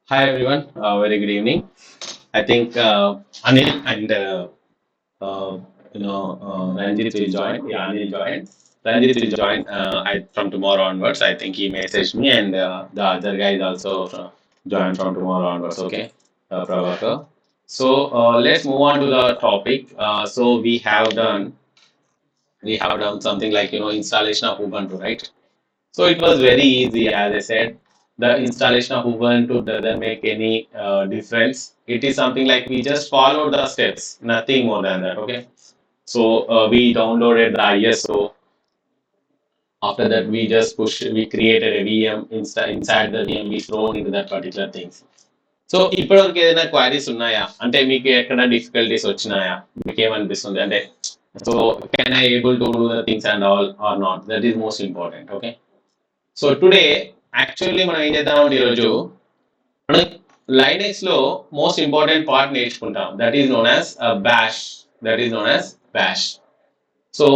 Hi everyone, very good evening. I think Anil and uh, Ranjit will join. Yeah, Anil joined. Ranjit will join. From tomorrow onwards. I think he messaged me, and the other guy is also join from tomorrow onwards. Okay, Prabhakar. So let's move on to the topic. So we have done something like installation of Ubuntu, right? So it was very easy, as I said. The installation of Ubuntu doesn't make any difference. It is something like we just follow the steps, nothing more than that. Okay. So we downloaded the ISO. After that, we created a VM inside the VM, we thrown into that particular things. So ఇప్పటివరకు ఏదైనా queries ఉన్నాయా అంటే మీకు ఎక్కడ difficulties వచ్చినాయా మీకు ఏమనిపిస్తుంది అంటే so can I able to do the things and all or not that is most important okay so today actually మనం ఏం చేద్దామంటే ఈరోజు మనం లైనెక్స్ లో మోస్ట్ ఇంపార్టెంట్ పార్ట్ నేర్చుకుంటాం that is known as bash so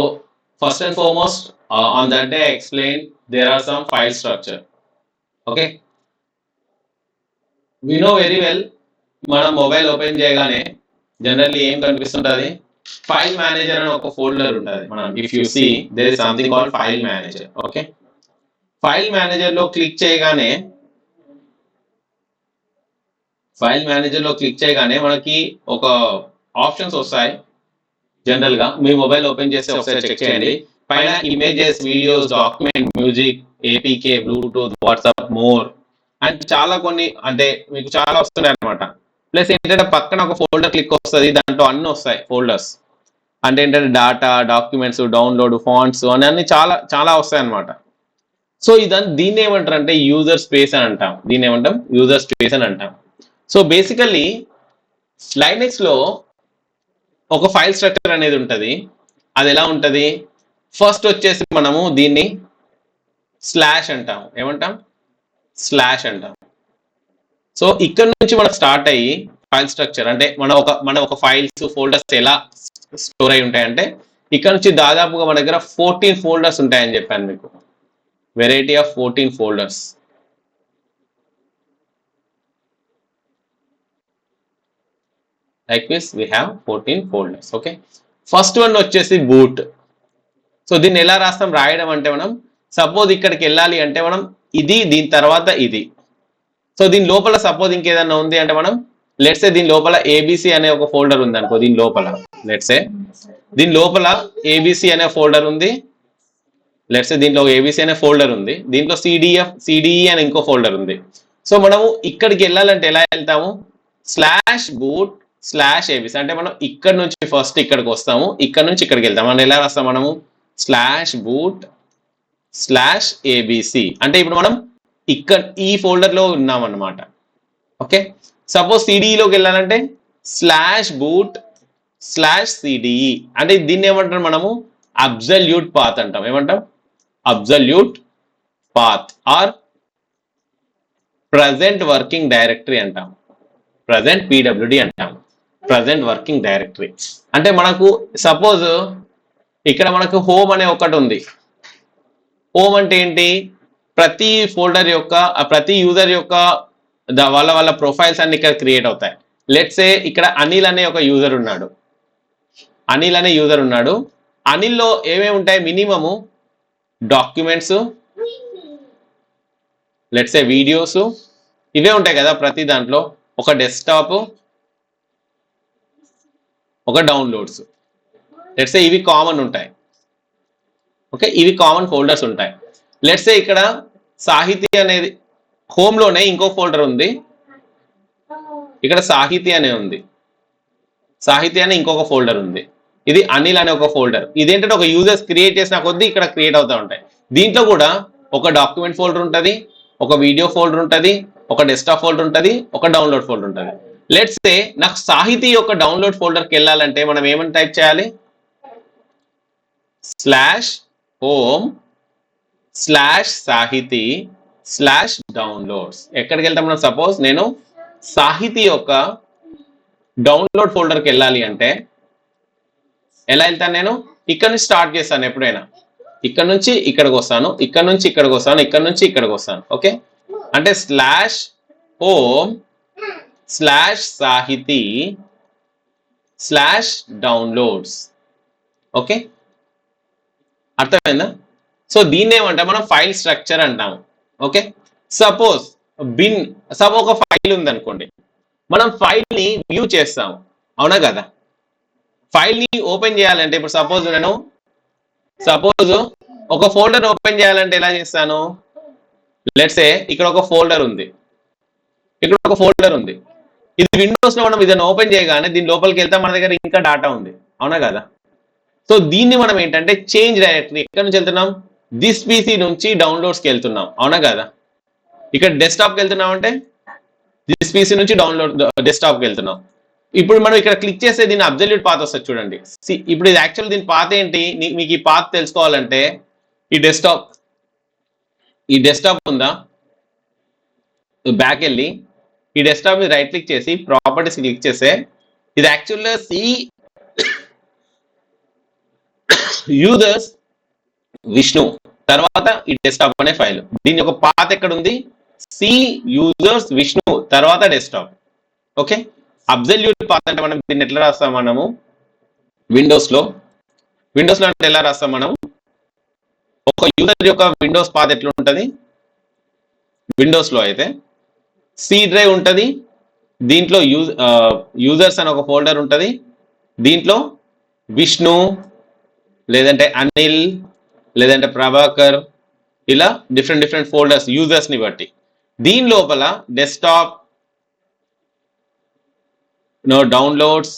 first and foremost on that day I explain there are some file structure okay we know very well మనం mobile open చేయగానే generally ఏం కనిపిస్తుంటది file manager అని ఒక folder ఉంటుంది మనం if you see there is something called file manager okay file manager లో click చేయగానే మనకి ఒక ఆప్షన్స్ వస్తాయి జనరల్ గా మీ మొబైల్ ఓపెన్ చేస్తే ఒకసారి చెక్ చేయండి పైన images videos document music APK Bluetooth WhatsApp more and చాలా కొన్ని అంటే మీకు చాలా వస్తున్నాయి అనమాట ప్లస్ ఏంటంటే పక్కన ఒక ఫోల్డర్ క్లిక్ వస్తుంది దాంట్లో అన్ని వస్తాయి ఫోల్డర్స్ అంటే ఏంటంటే డాటా డాక్యుమెంట్స్ డౌన్లోడ్ ఫాంట్స్ అని అన్ని చాలా చాలా వస్తాయి అనమాట సో దీన్ని ఏమంటారు అంటే యూజర్ స్పేస్ అని అంటాం సో బేసికల్లీ లైనెక్స్ లో ఒక ఫైల్ స్ట్రక్చర్ అనేది ఉంటుంది అది ఎలా ఉంటుంది ఫస్ట్ వచ్చేసి మనము దీన్ని స్లాష్ అంటాం ఏమంటాం స్లాష్ అంటాం సో ఇక్కడ నుంచి మనకు స్టార్ట్ అయ్యి ఫైల్ స్ట్రక్చర్ అంటే మన ఒక ఫైల్స్ ఫోల్డర్స్ ఎలా స్టోర్ అయి ఉంటాయంటే ఇక్కడ నుంచి దాదాపుగా మన దగ్గర 14 ఫోల్డర్స్ ఉంటాయని చెప్పాను మీకు variety of 14 folders like this we have 14 folders okay first one వచ్చేసి బూట్ సో దీన్ని ఎలా రాయడం అంటే మనం సపోజ్ ఇక్కడికి వెళ్ళాలి అంటే మనం ఇది దీని తర్వాత ఇది సో దీని లోపల సపోజ్ ఇంకేదన్నా ఉంది అంటే మనం లెట్సే దీని లోపల ఏబిసి అనే ఒక ఫోల్డర్ ఉంది అనుకో దీని లోపల లెట్సే దీని లోపల ఏబిసి అనే ఫోల్డర్ ఉంది లెట్సే దీంట్లో ఏబిసి అనే ఫోల్డర్ ఉంది దీంట్లో సిడిఈ అనే ఇంకో ఫోల్డర్ ఉంది సో మనము ఇక్కడికి వెళ్ళాలంటే ఎలా వెళ్తాము /boot/abc అంటే మనం ఇక్కడ నుంచి ఫస్ట్ ఇక్కడికి వస్తాము ఇక్కడ నుంచి ఇక్కడికి వెళ్తాము మనం ఎలా రాస్తాం మనము /boot/abc అంటే ఇప్పుడు మనం ఇక్కడ ఈ ఫోల్డర్ లో ఉన్నాం అన్నమాట ఓకే సపోజ్ సిడిఈలోకి వెళ్ళాలంటే /boot/cde అంటే దీన్ని ఏమంటాం మనము అబ్సల్యూట్ పాత్ అంటాం ఏమంటాం absolute path or present working directory అంటాం ప్రజెంట్ PWD అంటాం ప్రజెంట్ వర్కింగ్ డైరెక్టరీ అంటే మనకు సపోజ్ ఇక్కడ మనకు హోమ్ అనే ఒకటి ఉంది హోమ్ అంటే ఏంటి ప్రతి ఫోల్డర్ యొక్క ప్రతి యూజర్ యొక్క వాళ్ళ ప్రొఫైల్స్ అన్ని ఇక్కడ క్రియేట్ అవుతాయి లెట్సే ఇక్కడ అనిల్ అనే ఒక యూజర్ ఉన్నాడు అనిల్లో ఏమేమి ఉంటాయి మినిమము డాక్యుమెంట్స్ లెట్సే వీడియోస్ ఇవే ఉంటాయి కదా ప్రతి దాంట్లో ఒక డెస్క్టాప్ ఒక డౌన్లోడ్స్ లెట్సే ఇవి కామన్ ఉంటాయి ఓకే ఇవి కామన్ ఫోల్డర్స్ ఉంటాయి లెట్సే ఇక్కడ సాహితీ అనేది హోమ్ లోనే ఇంకో ఫోల్డర్ ఉంది ఇక్కడ సాహితీ అనే ఇంకొక ఫోల్డర్ ఉంది ఇది అనిల్ అనే ఒక ఫోల్డర్ ఇదేంటంటే ఒక యూజర్స్ క్రియేట్ చేసిన కొద్దీ ఇక్కడ క్రియేట్ అవుతూ ఉంటాయి దీంట్లో కూడా ఒక డాక్యుమెంట్ ఫోల్డర్ ఉంటుంది ఒక వీడియో ఫోల్డర్ ఉంటుంది ఒక డెస్క్టాప్ ఫోల్డర్ ఉంటుంది ఒక డౌన్లోడ్ ఫోల్డర్ ఉంటుంది లెట్స్ సే నాకు సాహితీ యొక్క డౌన్లోడ్ ఫోల్డర్కి వెళ్ళాలంటే మనం ఏమని టైప్ చేయాలి /home/sahiti/downloads ఎక్కడికి వెళ్తాం మనం సపోజ్ నేను సాహితీ యొక్క డౌన్లోడ్ ఫోల్డర్కి వెళ్ళాలి అంటే ఎలా వెళ్తాను నేను ఇక్కడ నుంచి స్టార్ట్ చేస్తాను ఎప్పుడైనా ఇక్కడ నుంచి ఇక్కడికి వస్తాను ఇక్కడ నుంచి ఇక్కడికి వస్తాను ఇక్కడ నుంచి ఇక్కడికి వస్తాను ఓకే అంటే home/sahiti/downloads. ఓకే, అర్థమైందా? సో దీన్ని ఏమంటాం మనం ఫైల్ స్ట్రక్చర్ అంటాము. ఓకే, సపోజ్ ఒక ఫైల్ ఉందనుకోండి, మనం ఫైల్ ని వ్యూ చేస్తాము, అవునా కదా? ఫైల్ ని ఓపెన్ చేయాలంటే ఇప్పుడు సపోజ్ ఒక ఫోల్డర్ ఓపెన్ చేయాలంటే ఎలా చేస్తాను? లెట్స్ సే ఇక్కడ ఒక ఫోల్డర్ ఉంది, ఇది విండోస్ లో మనం ఇదని ఓపెన్ చేయగానే దీని లోపలికి వెళ్తే మన దగ్గర ఇంకా డాటా ఉంది, అవునా కదా? సో దీన్ని మనం ఏంటంటే చేంజ్ డైరెక్టరీ, ఎక్కడ నుంచి వెళ్తున్నాం? దిస్ పీసీ నుంచి డౌన్లోడ్స్కి వెళ్తున్నాం, అవునా కదా? ఇక్కడ డెస్క్టాప్కి వెళ్తున్నాం అంటే దిస్ పీసీ నుంచి డెస్క్టాప్కి వెళ్తున్నాం. ఇప్పుడు మనం ఇక్కడ క్లిక్ చేస్తే దీని అబ్జల్యూట్ పాత్ వస్తుంది చూడండి. ఇప్పుడు ఇది యాక్చువల్ దీని పాత్ ఏంటి? మీకు ఈ పాత్ తెలుసుకోవాలంటే ఈ డెస్క్టాప్ ఉందా, బ్యాక్ వెళ్ళి ఈ డెస్క్టాప్ మీద రైట్ క్లిక్ చేసి ప్రాపర్టీస్ క్లిక్ చేస్తే ఇది యాక్చువల్గా యూజర్స్ విష్ణు తర్వాత ఈ డెస్క్టాప్ అనే ఫైల్. దీని యొక్క పాత్ ఎక్కడ ఉంది? సి యూజర్స్ విష్ణు తర్వాత డెస్క్టాప్. ఓకే, అబ్జల్యూట్ పాత్ అంటే మనం దీన్ని ఎట్లా రాస్తాం? మనము విండోస్ లో అంటే ఎలా రాస్తాం? మనం ఒక యూజర్ యొక్క విండోస్ పాత్ ఎట్లా ఉంటుంది? విండోస్ లో అయితే సి డ్రైవ్ ఉంటుంది, దీంట్లో యూజర్స్ అని ఒక ఫోల్డర్ ఉంటుంది, దీంట్లో విష్ణు లేదంటే అనిల్ లేదంటే ప్రభాకర్ ఇలా డిఫరెంట్ ఫోల్డర్స్ యూజర్స్ ని బట్టి. దీని లోపల డెస్క్టాప్, డౌన్లోడ్స్,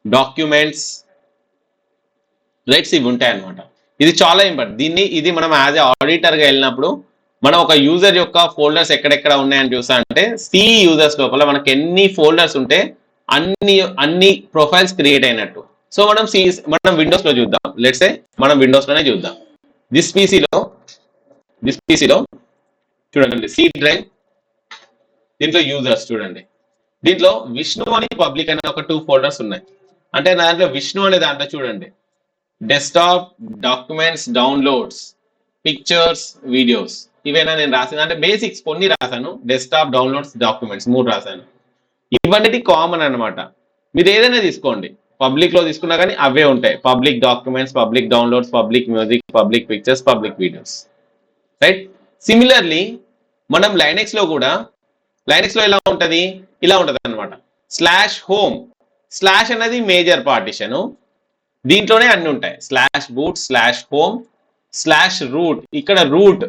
డాక్యుమెంట్స్, రైట్స్ ఇవి ఉంటాయి అన్నమాట. ఇది చాలా ఇంపార్టెంట్. ఇది మనం యాజ్ ఏ ఆడిటర్ గా వెళ్ళినప్పుడు మనం ఒక యూజర్ యొక్క ఫోల్డర్స్ ఎక్కడెక్కడ ఉన్నాయని చూసా అంటే సి యూజర్స్ లోపల మనకి ఎన్ని ఫోల్డర్స్ ఉంటే అన్ని ప్రొఫైల్స్ క్రియేట్ అయినట్టు. సో మనం విండోస్ లో చూద్దాం. లెట్స్ సే మనం విండోస్ లోనే చూద్దాం. దిస్ పీసీలో చూడండి సి డ్రైవ్, దీంట్లో యూజర్స్ చూడండి, దీంట్లో విష్ణు అని పబ్లిక్ అనే ఒక 2 ఫోల్డర్స్ ఉన్నాయి. అంటే నా దాంట్లో విష్ణు అనే దాంట్లో చూడండి desktop, documents, downloads, pictures, videos ఇవేనా నేను రాసాను అంటే బేసిక్స్ కొన్ని రాశాను. డెస్క్టాప్, డౌన్లోడ్స్, డాక్యుమెంట్స్ 3 రాశాను. ఇవన్నీ కామన్ అనమాట. మీరు ఏదైనా తీసుకోండి, పబ్లిక్ లో తీసుకున్నా కానీ అవే ఉంటాయి. Public documents, public downloads, public music, public pictures, public videos, right? Similarly మనం లైనెక్స్ లో ఎలా ఉంటది? ఇలా ఉంటది అనమాట. /home అనేది మేజర్ పార్టిషన్, దీంట్లోనే అన్ని ఉంటాయి. /boot, /home, /root ఇక్కడ రూట్.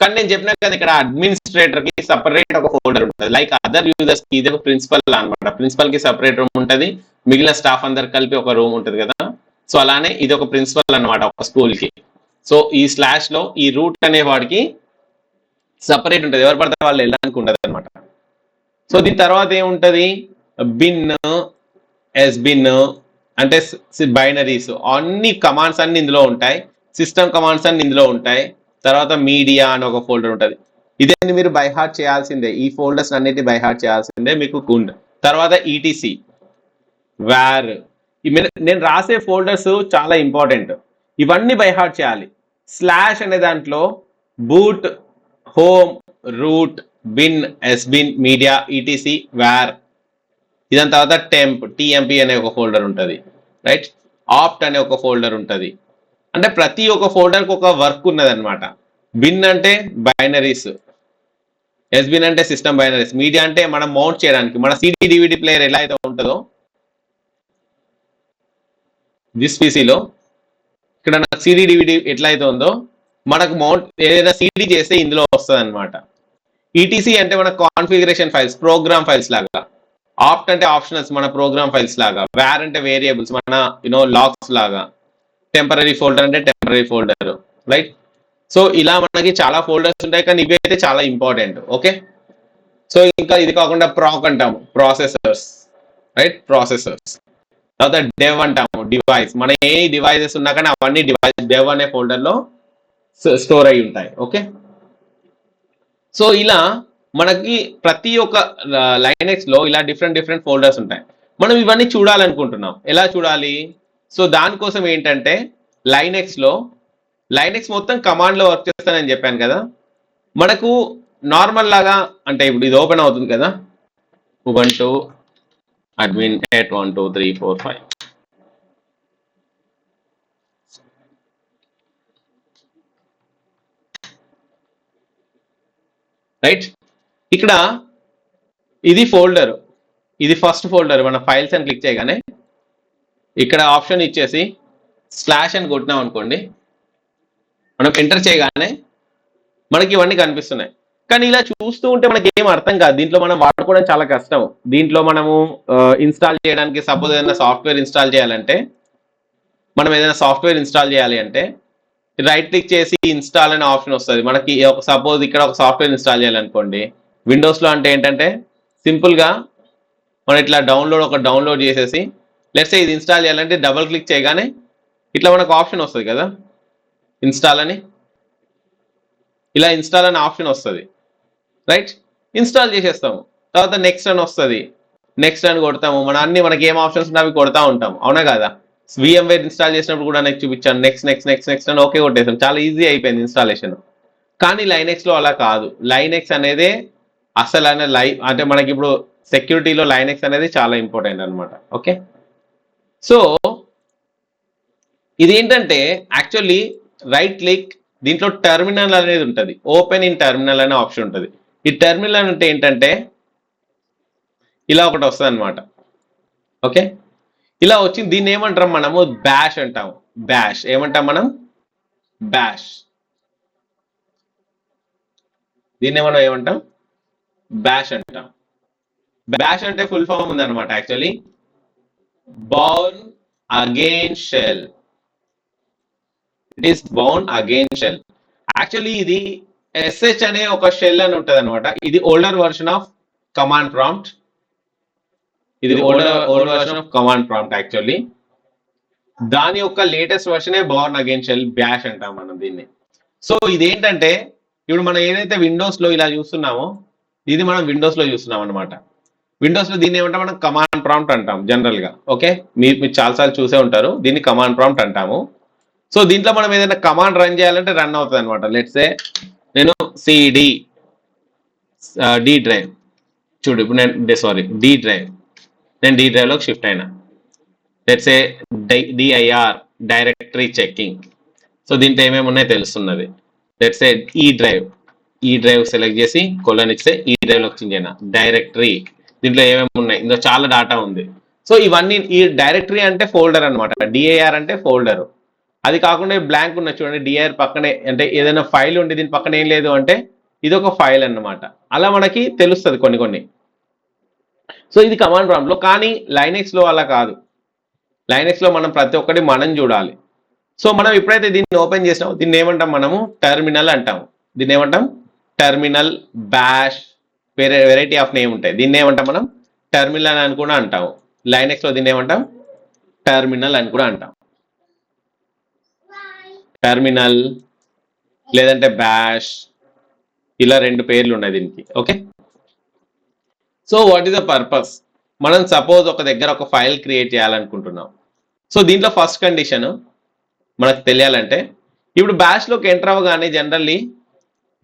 కానీ నేను చెప్పినా కదా ఇక్కడ అడ్మినిస్ట్రేటర్ కి సపరేట్ ఒక ఫోల్డర్ ఉంటుంది. లైక్ అదర్ యూజర్స్ కి ఇది ఒక ప్రిన్సిపల్ అనమాట. ప్రిన్సిపల్ కి సపరేట్ రూమ్ ఉంటుంది, మిగిలిన స్టాఫ్ అందరు కలిపి ఒక రూమ్ ఉంటుంది కదా. సో అలానే ఇది ఒక ప్రిన్సిపల్ అనమాట ఒక స్కూల్ కి. సో ఈ స్లాష్ లో ఈ రూట్ అనే వాడికి సపరేట్ ఉంటుంది, ఎవరు పడితే వాళ్ళు వెళ్ళడానికి ఉండదు అనమాట. సో దీని తర్వాత ఏముంటది? బిన్, బిన్ అంటే బైనరీస్, అన్ని కమాండ్స్ అన్ని ఇందులో ఉంటాయి. సిస్టమ్ కమాండ్స్ అన్ని ఇందులో ఉంటాయి. తర్వాత మీడియా అని ఒక ఫోల్డర్ ఉంటుంది. ఇదేంటి మీరు బై హార్ట్ చేయాల్సిందే, ఈ ఫోల్డర్స్ అన్నిటి బై హార్ట్ చేయాల్సిందే మీకు గుండ్. తర్వాత ఈటీసీ, వార్, నేను రాసే ఫోల్డర్స్ చాలా ఇంపార్టెంట్, ఇవన్నీ బై హార్ట్ చేయాలి. స్లాష్ అనే దాంట్లో boot, home, root, bin, sbin, media, ETC, var. ఇదాని తర్వాత టిఎంపి అనే ఒక ఫోల్డర్ ఉంటుంది, రైట్? ఆప్ట్ అనే ఒక ఫోల్డర్ ఉంటుంది. అంటే ప్రతి ఒక్క ఫోల్డర్కి ఒక వర్క్ ఉన్నది అనమాట. బిన్ అంటే బైనరీస్, ఎస్బిన్ అంటే సిస్టమ్ బైనరీస్, మీడియా అంటే మనం మౌంట్ చేయడానికి మన సిడి డివిడి ప్లేయర్ ఎలా అయితే ఉంటుందో దిస్ పీసీలో ఇక్కడ నాకు సిడి డివిడి ఎట్లా అయితే ఉందో మనకు మౌంట్ ఏదైనా సిడి చేస్తే ఇందులో వస్తుంది అనమాట. ఈటీసీ అంటే మన కాన్ఫిగరేషన్ ఫైల్స్, ప్రోగ్రామ్ ఫైల్స్ లాగా. ఆప్ట్ అంటే ఆప్షనల్స్, మన ప్రోగ్రామ్ ఫైల్స్ లాగా. వేర్ అంటే వేరియబుల్స్, మన లాగ్స్ లాగా. టెంపరీ ఫోల్డర్ అంటే టెంపరీ ఫోల్డర్, రైట్? సో ఇలా మనకి చాలా ఫోల్డర్స్ ఉంటాయి, కానీ ఇవి అయితే చాలా ఇంపార్టెంట్. ఓకే, సో ఇంకా ఇది కాకుండా ప్రాక్ అంటాము, ప్రాసెసర్స్, రైట్? ప్రాసెసర్స్. తర్వాత డెవ్ అంటాము, డివైస్. మన ఏ డివైజెస్ ఉన్నా కానీ అవన్నీ డెవ్ అనే ఫోల్డర్ లో స్టోర్ అయి ఉంటాయి. ఓకే, సో ఇలా మనకి ప్రతి ఒక్క లైనెక్స్ లో ఇలా డిఫరెంట్ ఫోల్డర్స్ ఉంటాయి. మనం ఇవన్నీ చూడాలనుకుంటున్నాం, ఎలా చూడాలి? సో దానికోసం ఏంటంటే లైనెక్స్ మొత్తం కమాండ్ లో వర్క్ చేస్తానని చెప్పాను కదా. మనకు నార్మల్ లాగా అంటే ఇప్పుడు ఇది ఓపెన్ అవుతుంది కదా, ఉబంటు admin at 1 2 3 4 5 రైట్. ఇక్కడ ఇది ఫోల్డర్, ఇది ఫస్ట్ ఫోల్డర్. మన ఫైల్స్ అని క్లిక్ చేయగానే ఇక్కడ ఆప్షన్ ఇచ్చేసి స్లాష్ అని కొట్టినాం అనుకోండి, మనం ఎంటర్ చేయగానే మనకి ఇవన్నీ కనిపిస్తున్నాయి. కానీ ఇలా చూస్తూ ఉంటే మనకి ఏం అర్థం కాదు, దీంట్లో మనం వాడుకోవడం చాలా కష్టం. దీంట్లో మనము ఇన్స్టాల్ చేయడానికి సపోజ్ ఏదైనా సాఫ్ట్వేర్ ఇన్స్టాల్ చేయాలంటే, మనం ఏదైనా సాఫ్ట్వేర్ ఇన్స్టాల్ చేయాలి అంటే రైట్ క్లిక్ చేసి ఇన్స్టాల్ అనే ఆప్షన్ వస్తుంది మనకి. సపోజ్ ఇక్కడ ఒక సాఫ్ట్వేర్ ఇన్స్టాల్ చేయాలనుకోండి విండోస్లో, అంటే ఏంటంటే సింపుల్గా మనం ఇట్లా డౌన్లోడ్ చేసేసి లెట్స్ ఇది ఇన్స్టాల్ చేయాలంటే డబుల్ క్లిక్ చేయగానే ఇట్లా మనకు ఆప్షన్ వస్తుంది కదా ఇన్స్టాల్ అని, ఇలా ఇన్స్టాల్ అనే ఆప్షన్ వస్తుంది రైట్. ఇన్స్టాల్ చేసేస్తాము, తర్వాత నెక్స్ట్ అని వస్తుంది, నెక్స్ట్ అని కొడతాము. మనకి ఏం ఆప్షన్స్ ఉన్నాయి అవి కొడతా ఉంటాం, అవునా కదా. VMware ఇన్స్టాల్ చేసినప్పుడు కూడా నాకు చూపించాను, నెక్స్ట్ అని ఓకే కొట్టేసాం, చాలా ఈజీ అయిపోయింది ఇన్స్టాలేషన్. కానీ లైనెక్స్లో అలా కాదు. లైనెక్స్ అనేది అసలు అంటే మనకి ఇప్పుడు సెక్యూరిటీలో లైనెక్స్ అనేది చాలా ఇంపార్టెంట్ అనమాట. ఓకే, సో ఇది ఏంటంటే యాక్చువల్లీ రైట్ క్లిక్, దీంట్లో టెర్మినల్ అనేది ఉంటుంది, ఓపెన్ ఇన్ టెర్మినల్ అనే ఆప్షన్ ఉంటుంది. ఈ టెర్మినల్ అంటే ఏంటంటే ఇలా ఒకటి వస్తుంది అనమాట. ఓకే, ఇలా వచ్చింది, దీన్ని ఏమంటాం మనము బ్యాష్ అంటాము. బ్యాష్ ఏమంటాం మనం, బ్యాష్. దీన్ని మనం ఏమంటాం, బ్యాష్ అంటాం. బ్యాష్ అంటే ఫుల్ ఫామ్ ఉంది అనమాట actually, Bourne again shell. It is Bourne again shell. Actually ఇది SH అనే ఒక షెల్ అని ఉంటుంది అనమాట. ఇది older version of command prompt. ఇది old version of command prompt actually. దాని యొక్క లేటెస్ట్ వర్షనే బౌర్న్ అగైన్ షెల్, బ్యాష్ అంటాం మనం దీన్ని. సో ఇదేంటంటే ఇప్పుడు మనం ఏదైతే విండోస్ లో ఇలా చూస్తున్నామో ఇది మనం విండోస్ లో చూస్తున్నాం అనమాట. విండోస్ లో దీన్ని ఏమంటాం మనం, కమాండ్ ప్రాంప్ట్ అంటాం జనరల్ గా. ఓకే, మీరు చాలాసార్లు చూసే ఉంటారు, దీన్ని కమాండ్ ప్రాంప్ట్ అంటాము. సో దీంట్లో మనం ఏదైనా కమాండ్ రన్ చేయాలంటే రన్ అవుతుంది అనమాట. లెట్స్ సే నేను CD D డ్రైవ్, చూడు ఇప్పుడు నేను D డ్రైవ్, నేను D డ్రైవ్ లోకి షిఫ్ట్ అయినా. Let's say DIR directory checking. So దీంట్లో ఏమేమి ఉన్నాయో తెలుస్తున్నది. లెట్స్ సే ఈ డ్రైవ్ సెలెక్ట్ చేసి కొలన్ ఇస్తే ఈ డ్రైవ్ లోకి చేంజ్ అయినా. డైరెక్టరీ, దీంట్లో ఏమేమి ఉన్నాయి, ఇందులో చాలా డేటా ఉంది. సో ఇవన్నీ, ఈ డైరెక్టరీ అంటే ఫోల్డర్ అనమాట, DIR అంటే ఫోల్డర్. అది కాకుండా బ్లాంక్ ఉన్న చూడండి, DIR పక్కనే, అంటే ఏదైనా ఫైల్ ఉండి దీని పక్కన ఏం లేదు అంటే ఇది ఒక ఫైల్ అన్నమాట. అలా మనకి తెలుస్తుంది కొన్ని. సో ఇది కమాండ్ ప్రాంప్ట్ లో. కానీ లైనెక్స్ లో అలా కాదు. లైనెక్స్ లో మనం ప్రతి ఒక్కటి మనం చూడాలి. సో మనం ఎప్పుడైతే దీన్ని ఓపెన్ చేసినామో దీన్ని ఏమంటాం మనము, టెర్మినల్ అంటాము. దీన్ని ఏమంటాం, terminal, bash, variety of name ఉంటాయి. దీన్ని ఏమంటాం మనం, టెర్మినల్ అని కూడా అంటాము. లైనెక్స్ లో దీన్ని ఏమంటాం, టెర్మినల్ అని కూడా అంటాం. టెర్మినల్ లేదంటే బ్యాష్, ఇలా రెండు పేర్లు ఉన్నాయి దీనికి. Okay, so what is the purpose, మనం సపోజ్ ఒక దగ్గర ఒక ఫైల్ క్రియేట్ చేయాలనుకుంటున్నాం. సో దీంట్లో ఫస్ట్ కండిషన్ మనకు తెలియాలంటే, ఇప్పుడు బ్యాష్లోకి ఎంటర్ అవ్వగానే జనరల్లీ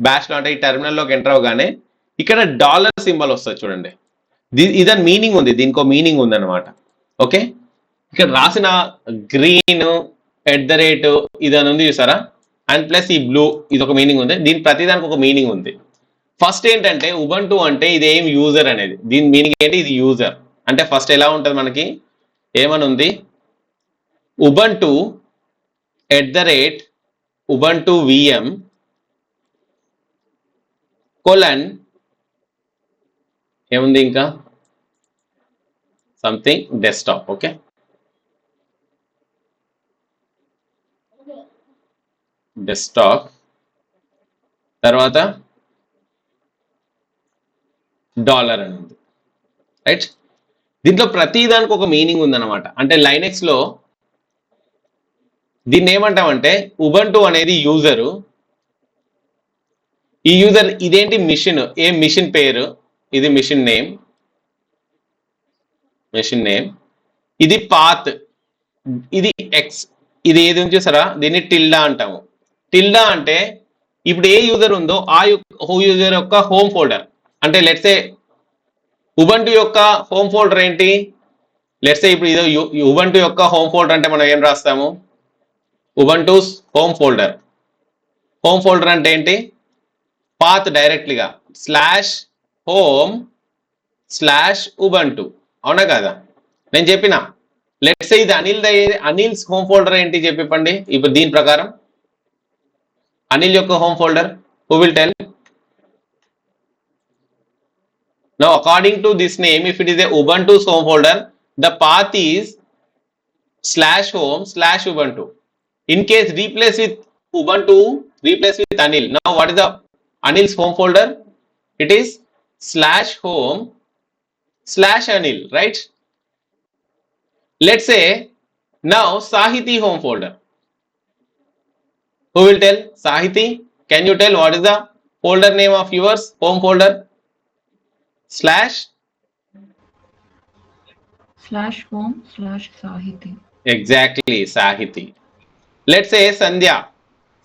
బ్యాష్లో అంటే ఈ టెర్మినల్లోకి ఎంటర్ అవ్వగానే ఇక్కడ డాలర్ సింబల్ వస్తుంది చూడండి. ఇదని మీనింగ్ ఉంది, దీనికి ఒక మీనింగ్ ఉంది అనమాట. ఓకే, ఇక్కడ రాసిన గ్రీన్ @ ఇదని ఉంది చూసారా, అండ్ ప్లస్ ఈ బ్లూ, ఇది ఒక మీనింగ్ ఉంది. దీని ప్రతిదానికి ఒక మీనింగ్ ఉంది. ఫస్ట్ ఏంటంటే ఉబంటు అంటే ఇది ఏం యూజర్ అనేది, దీని మీనింగ్ ఏంటి, ఇది యూజర్ అంటే ఫస్ట్ ఎలా ఉంటుంది మనకి, ఏమని ఉంది, ఉబంటు @ ఉబంటు VM కొలన్ ఏముంది ఇంకా సంథింగ్ డెస్క్టాప్. ఓకే, డెస్క్టాప్ తర్వాత డాలర్ అని ఉంది రైట్. దీంట్లో ప్రతి దానికి ఒక మీనింగ్ ఉందన్నమాట. అంటే లైనెక్స్ లో దీన్ని ఏమంటామంటే ఉబంటు అనేది యూజరు, ఈ యూజర్ ఇదేంటి మిషన్, ఏ మిషన్ పేరు, ఇది మిషన్ నేమ్, ఇది పాత్, ఇది X, ఇది ఏది చూసారా, దీన్ని టిల్డా అంటాము. టిల్డా అంటే ఇప్పుడు ఏ యూజర్ ఉందో ఆ యూజర్ యొక్క హోమ్ ఫోల్డర్ అంటే లెట్స్ సే ఉబంటు యొక్క హోమ్ ఫోల్డర్ ఏంటి, లెట్స్ సే ఇప్పుడు ఇదో ఉబంటు యొక్క హోమ్ ఫోల్డర్ అంటే మనం ఏం రాస్తాము, ఉబంటూస్ హోమ్ ఫోల్డర్. హోమ్ ఫోల్డర్ అంటే ఏంటి, పాత్ డైరెక్ట్లీగా /home/ubuntu, అవునా కదా? నేను చెప్పిన లెట్స్ సే ఇది అనిల్స్ హోమ్ ఫోల్డర్ ఏంటి చెప్పండి. ఇప్పుడు దీని ప్రకారం అనిల్ యొక్క home folder, who will tell? Now according to this name, if it is a Ubuntu's home folder, the path is /home/ubuntu. In case replace with Ubuntu, replace with Anil. Now what is the Anil's home folder? It is /home/Anil, right? Let's say now Sahiti home folder. Who will tell? Sahiti, can you tell what is the folder name of yours home folder? /home/Sahiti. Exactly, Sahiti. Let's say Sandhya.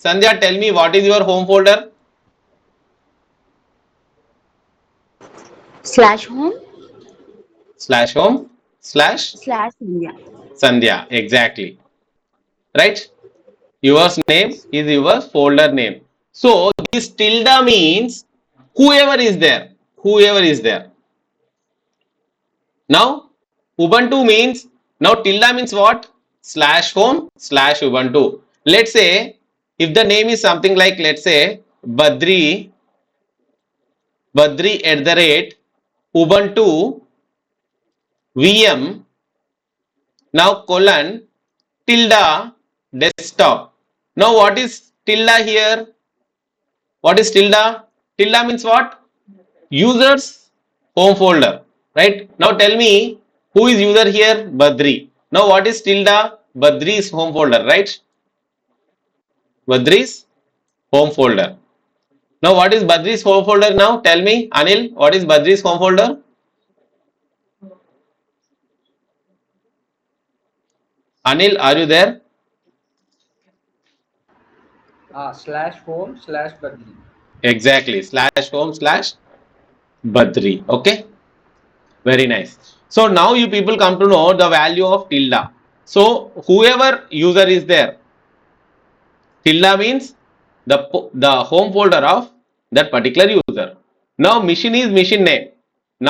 Sandhya, tell me what is your home folder? /home/Sandhya. Sandhya, exactly. Right? Your name is your folder name. So this tilde means whoever is there. Whoever is there. Now Ubuntu means, now tilde means what? /home/Ubuntu. Let's say if the name is something like, let's say Badri @Ubuntu VM, now colon tilde desktop. Now what is tilde here? What is tilde? Tilde means what? Users home folder, right? Now tell me who is user here? Badri. Now what is tilde? Badri's home folder, right? Badri's home folder. Now what is Badri's home folder now? Tell me, Anil, what is Badri's home folder? Anil, are you there? /home/Badri. Exactly, /home/Badri. Okay, very nice. So now you people come to know the value of tilde. So whoever user is there, tilde means the home folder of that particular user. Now machine is machine name.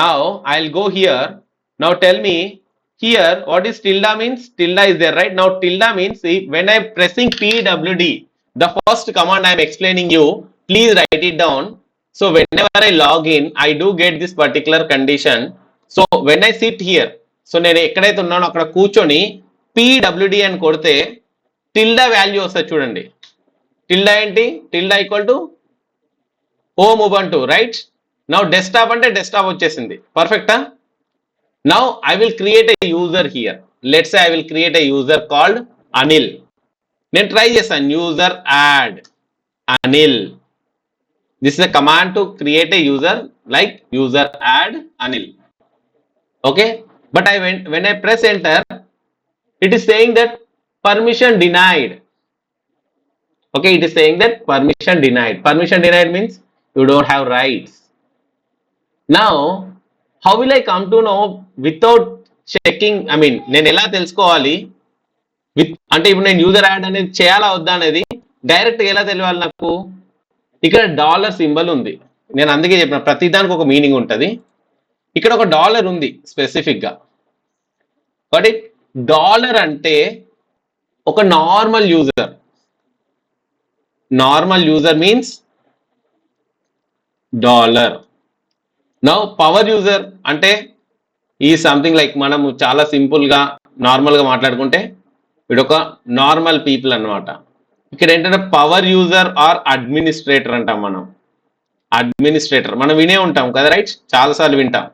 Now I'll go here. Now tell me here what is tilde means. Tilde is there, right? Now tilde means when I'm pressing pwd, the first command I'm explaining you, please write it down. So whenever I log in, I do get this particular condition. So when I sit here, so నేను ఎక్కడైతే ఉన్నానో అక్కడ కూర్చొని pwd అని కొడితే tilde value వస్తుంది చూడండి. tilde ఏంటి? tilde equal to home Ubuntu, right? Now desktop అంటే desktop వచ్చేసింది. పర్ఫెక్టా? Now I will create a user here. Let's say I will create a user called Anil. నేను ట్రై చేస్తాను user add Anil. This is a command to create a user, like user add Anil. Okay, but when I press enter, it is saying that permission denied. Okay, it is saying that permission denied. Permission denied means you don't have rights. Now how will I come to know without checking? I mean, నేను ఎలా తెలుసుకోవాలి అంటే ఇప్పుడు నేను user add అనేది చేయాలా వద్దా అనేది డైరెక్ట్ ఎలా తెలియాలి నాకు? ఇక్కడ డాలర్ సింబల్ ఉంది. నేను అందుకే చెప్పిన ప్రతిదానికి ఒక మీనింగ్ ఉంటుంది. ఇక్కడ ఒక డాలర్ ఉంది స్పెసిఫిక్ గా. బట్ డాలర్ అంటే ఒక normal user. Normal user means dollar. Now power user అంటే ఈ సంథింగ్ లైక్ మనము చాలా సింపుల్ గా నార్మల్ గా మాట్లాడుకుంటే వీడు ఒక నార్మల్ పీపుల్ అన్నమాట. ఇక్కడ ఏంటంటే పవర్ యూజర్ ఆర్ అడ్మినిస్ట్రేటర్ అంటాం. మనం అడ్మినిస్ట్రేటర్ మనం వినే ఉంటాం కదా, రైట్? చాలాసార్లు వింటాం.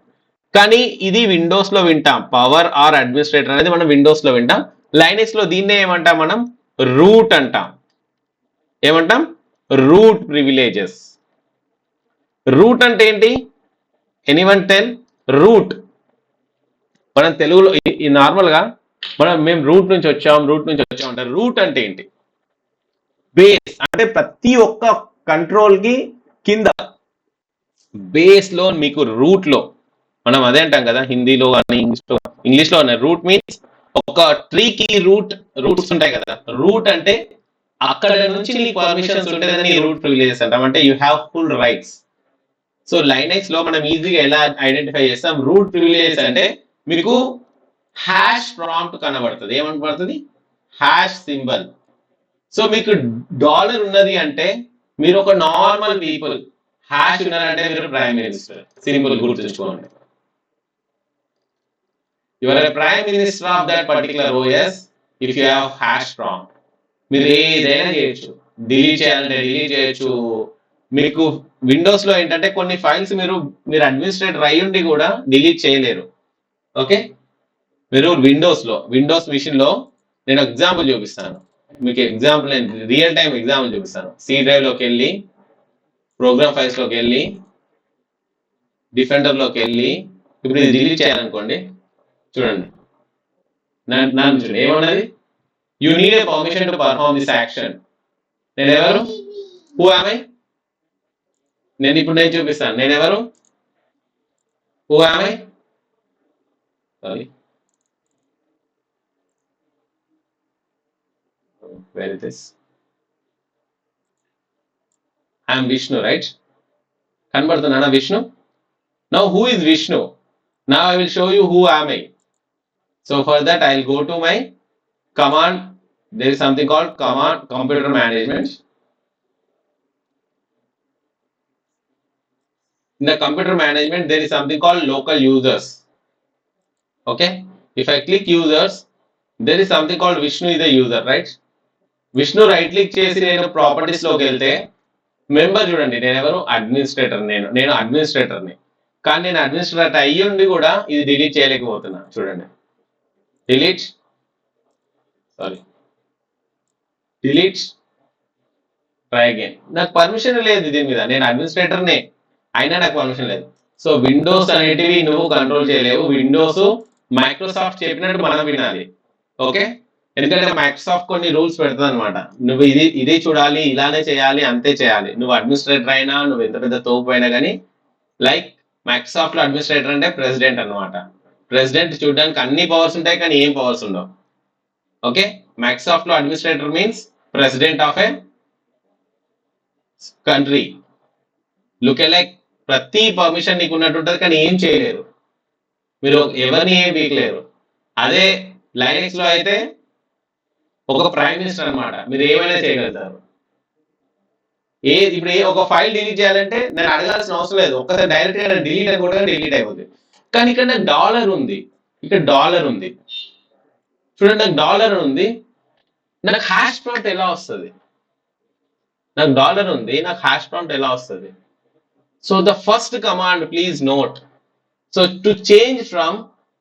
కానీ ఇది విండోస్ లో వింటాం. పవర్ ఆర్ అడ్మినిస్ట్రేటర్ అనేది మనం విండోస్ లో వింటాం. లైనక్స్ లో దీన్నే ఏమంటాం మనం? రూట్ అంటాం. ఏమంటాం? Route privileges. రూట్ అంటే ఏంటి? Anyone tell? రూట్ మనం తెలుగులో ఈ నార్మల్ గా మేము రూట్ నుంచి వచ్చాం అంటే రూట్ అంటే ఏంటి? బేస్ అంటే ప్రతి ఒక్క కంట్రోల్ కి కింద బేస్ లో మీకు రూట్ లో, మనం అదే అంటాం కదా హిందీలో కానీ ఇంగ్లీష్ లో రూట్ మీన్స్ ఒక ట్రీకి రూట్స్ ఉంటాయి కదా. రూట్ అంటే అక్కడ నుంచి నీకు పర్మిషన్స్ ఉంటేనే రూట్ ప్రివిలేజెస్ అంటాం, అంటే you have full rights. So Linux లో మనం ఈజీగా ఎలా ఐడెంటిఫై చేస్తాం, రూట్ ప్రివిలేజెస్ అంటే మీకు హ్యాష్ ప్రాంప్ట్ కనబడుతుంది. ఏమని పడుతుంది? Hash symbol. సో మీకు డాలర్ ఉన్నది అంటే మీరు ఒక నార్మల్ పీపుల్, హ్యాష్ ఉన్నారంటే మీరు ప్రైమ్ మినిస్టర్, సింపుల్ గుర్తుంచుకోండి. You are a prime minister of that particular OS if you have hash prompt. మీరు ఏదైనా చేయొచ్చు, డిలీట్ చేయాలంటే డిలీట్ చేయొచ్చు. మీకు విండోస్ లో ఏంటంటే కొన్ని ఫైల్స్ మీరు అడ్మినిస్ట్రేటర్ అయ్యి ఉండి కూడా డిలీట్ చేయలేరు. ఓకే, మీరు విండోస్ మిషన్ లో నేను ఎగ్జాంపుల్ చూపిస్తాను మీకు. ఎగ్జాంపుల్ నేను రియల్ టైం ఎగ్జాంపుల్ చూపిస్తాను. సి డ్రైవ్ లోకి వెళ్ళి ప్రోగ్రామ్ ఫైల్స్ లోకి వెళ్ళి డిఫెండర్ లోకి వెళ్ళి ఇప్పుడు ఇది డిలీట్ చేయాలనుకోండి, చూడండి నన్ను చూడండి ఏమన్నది, you need a permission to perform this action. నేను ఎవరు? Who am I? నేను చూపిస్తాను నేను ఎవరు. Who am I? Sorry, where is this? I am Vishnu, right? కనబడుతున్నానా Vishnu? Now who is Vishnu? Now I will show you who am I. So for that I will go to my command. There is something called command computer management. In the computer management there is something called local users. Okay, if I click users, there is something called Vishnu is the user, right? Vishnu right click చేసి నేను properties లోకి వెళ్తే member చూడండి, నేను ఎవరు? Administrator. నేను అడ్మినిస్ట్రేటర్ని, కానీ నేను అడ్మినిస్ట్రేటర్ అయ్యి ఉండి కూడా ఇది డిలీట్ చేయలేకపోతున్నా. చూడండి, డిలీట్ ట్రై అగైన్. నాకు పర్మిషన్ లేదు దీని మీద, నేను అడ్మినిస్ట్రేటర్నే అయినా నాకు పర్మిషన్ లేదు. సో విండోస్ అనేటివి నువ్వు కంట్రోల్ చేయలేవు. విండోస్ మైక్రోసాఫ్ట్ చెప్పినట్టు మనం వినాలి. ఓకే, ఎందుకంటే మైక్రోసాఫ్ట్ కొన్ని రూల్స్ పెడుతుంది అనమాట. నువ్వు ఇది చూడాలి, ఇలానే చేయాలి, అంతే చేయాలి. నువ్వు అడ్మినిస్ట్రేటర్ అయినా, నువ్వు ఎంత పెద్ద తోపు అయినా కానీ, లైక్ మైక్రోసాఫ్ట్ లో అడ్మినిస్ట్రేటర్ అంటే ప్రెసిడెంట్ అనమాట. ప్రెసిడెంట్ చూడడానికి అన్ని పవర్స్ ఉంటాయి కానీ ఏం పవర్స్ ఉండవు. ఓకే, మైక్రోసాఫ్ట్ లో administrator means president of A country. Look like ప్రతి పర్మిషన్ నీకు ఉన్నట్టు ఉంటుంది కానీ ఏం చేయలేరు, మీరు ఎవరిని ఏం పీకలేరు. అదే లైనెక్స్ లో అయితే ఒక ప్రైమ్ మినిస్టర్ అనమాట, మీరు ఏమైనా చేయగలుగుతారు. ఇప్పుడు ఒక ఫైల్ డిలీట్ చేయాలంటే నేను అడగాల్సిన అవసరం లేదు, ఒక్కసారి డైరెక్ట్ గా డిలీట్ అయిపోతే డిలీట్ అయిపోతుంది. కానీ ఇక్కడ నాకు డాలర్ ఉంది, చూడండి నాకు డాలర్ ఉంది, నాకు హ్యాష్ ప్రాంప్ట్ ఎలా వస్తుంది? నాకు డాలర్ ఉంది, నాకు హ్యాష్ ప్రాంప్ట్ ఎలా వస్తుంది? So the first command please note, so to change from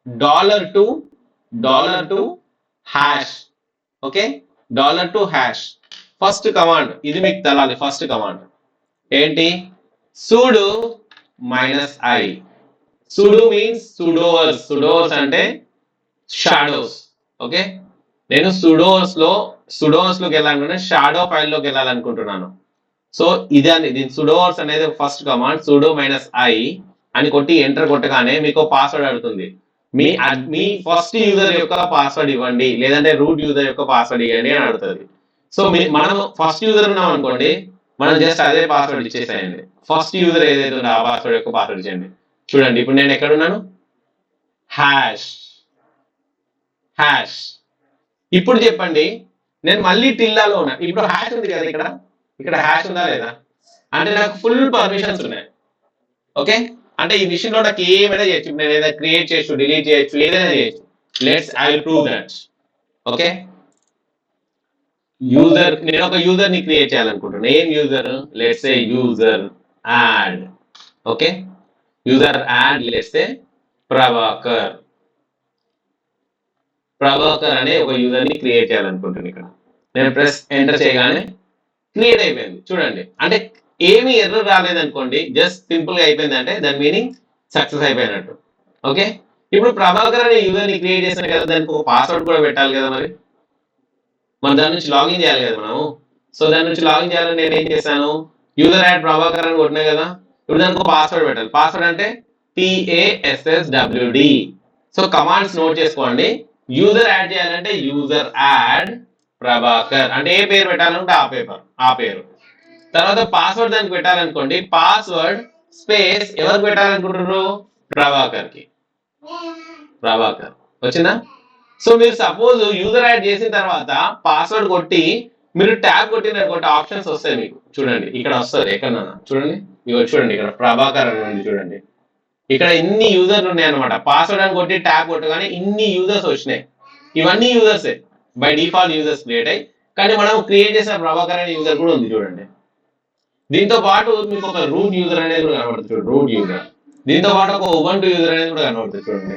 dollar to hash, okay, dollar to hash, first command ఇది మీకు తెలాలి. ఫస్ట్ కమాండ్ ఏంటి? sudo -i. sudo మీన్స్ సుడోవర్స్ అంటే షాడోస్. ఓకే, నేను సుడోవర్స్ లోకి వెళ్ళాలనుకుంటే షాడో ఫైల్ లోకి వెళ్ళాలనుకుంటున్నాను. సో దీని సుడోవర్స్ అనేది ఫస్ట్ కమాండ్. sudo -i అని కొట్టి ఎంటర్ కొట్టగానే మీకు పాస్వర్డ్ అడుగుతుంది. మీ ఫస్ట్ యూజర్ యొక్క పాస్వర్డ్ ఇవ్వండి, లేదంటే రూట్ యూజర్ యొక్క పాస్వర్డ్ ఇవ్వండి అని అడుగుతుంది. సో మనం ఫస్ట్ యూజర్ ఉన్నాం అనుకోండి, మనం జస్ట్ అదే పాస్వర్డ్ ఇచ్చేసేయండి. ఫస్ట్ యూజర్ ఏదైతే ఉందో ఆ పాస్వర్డ్ యొక్క పాస్వర్డ్ ఇచ్చేయండి. చూడండి ఇప్పుడు నేను ఎక్కడున్నాను? హ్యాష్. ఇప్పుడు చెప్పండి, నేను మళ్ళీ టిల్లాలో ఉన్నా. ఇప్పుడు హ్యాష్ ఉంది కదా, ఇక్కడ హ్యాష్ ఉందా లేదా అంటే నాకు ఫుల్ పర్మిషన్స్ ఉన్నాయి. ఓకే, అంటే ఈ విషయంలో నాకు ఏమైనా చేయొచ్చు. నేను ఏదైనా క్రియేట్ చేయొచ్చు, డిలీట్ చేయొచ్చు, ఏదైనా చేయొచ్చు. I will prove that. Okay, నేను ఒక యూజర్ ని క్రియేట్ చేయాలనుకుంటున్నాను. ఏం user? Let's say user add. Okay, user add let's say Prabhakar అనే ఒక యూజర్ ని క్రియేట్ చేయాలనుకుంటున్నాను. ఇక్కడ నేను ప్రెస్ ఎంటర్ చేయగానే క్రియేట్ అయిపోయింది. చూడండి, అంటే ఏమి ఎర్రర్ రాలేదనుకోండి, జస్ట్ సింపుల్ గా అయిపోయింది, అంటే దాని మీనింగ్ సక్సెస్ అయిపోయినట్టు. ఓకే, ఇప్పుడు ప్రభాకర్ అనే యూజర్ ని క్రియేట్ చేసిన కదా, దానికి ఒక పాస్వర్డ్ కూడా పెట్టాలి కదా, మరి దాని నుంచి లాగిన్ చేయాలి కదా మనము. సో దాని నుంచి లాగిన్ చేయాలని నేను ఏం చేశాను? యూజర్ యాడ్ ప్రభాకర్ అని కొట్టినా కదా, ఇప్పుడు దానికి పాస్వర్డ్ పెట్టాలి. పాస్వర్డ్ అంటే PASSWD. సో కమాండ్స్ నోట్ చేసుకోండి. యూజర్ యాడ్ చేయాలంటే యూజర్ యాడ్ ప్రభాకర్ అంటే ఏ పేరు పెట్టాలంటే ఆ పేరు. తర్వాత పాస్వర్డ్ దానికి పెట్టాలనుకోండి, పాస్వర్డ్ స్పేస్ ఎవరికి పెట్టాలనుకుంటున్నారు, ప్రభాకర్ వచ్చిందా. సో మీరు సపోజ్ యూజర్ యాడ్ చేసిన తర్వాత పాస్వర్డ్ కొట్టి మీరు ట్యాబ్ కొట్టినటువంటి ఆప్షన్స్ వస్తాయి మీకు. చూడండి ఇక్కడ వస్తుంది ఎక్కడన్నా, చూడండి చూడండి ఇక్కడ ప్రభాకర్ అని ఉంది చూడండి. ఇక్కడ ఇన్ని యూజర్లు ఉన్నాయి అనమాట. పాస్వర్డ్ అని కొట్టి ట్యాబ్ కొట్టగానే ఇన్ని యూజర్స్ వచ్చినాయి. ఇవన్నీ యూజర్సే, బై డిఫాల్ట్ యూజర్స్ క్రియేట్ అయ్యి, కానీ మనం క్రియేట్ చేసిన ప్రభాకర్ అనే యూజర్ కూడా ఉంది చూడండి. దీంతో పాటు మీకు ఒక రూట్ యూజర్ అనేది కూడా కనబడుతుంది చూడండి, రూట్ యూజర్. దీంతో పాటు ఒక ఉబంటు యూజర్ అనేది కూడా కనబడుతుంది చూడండి.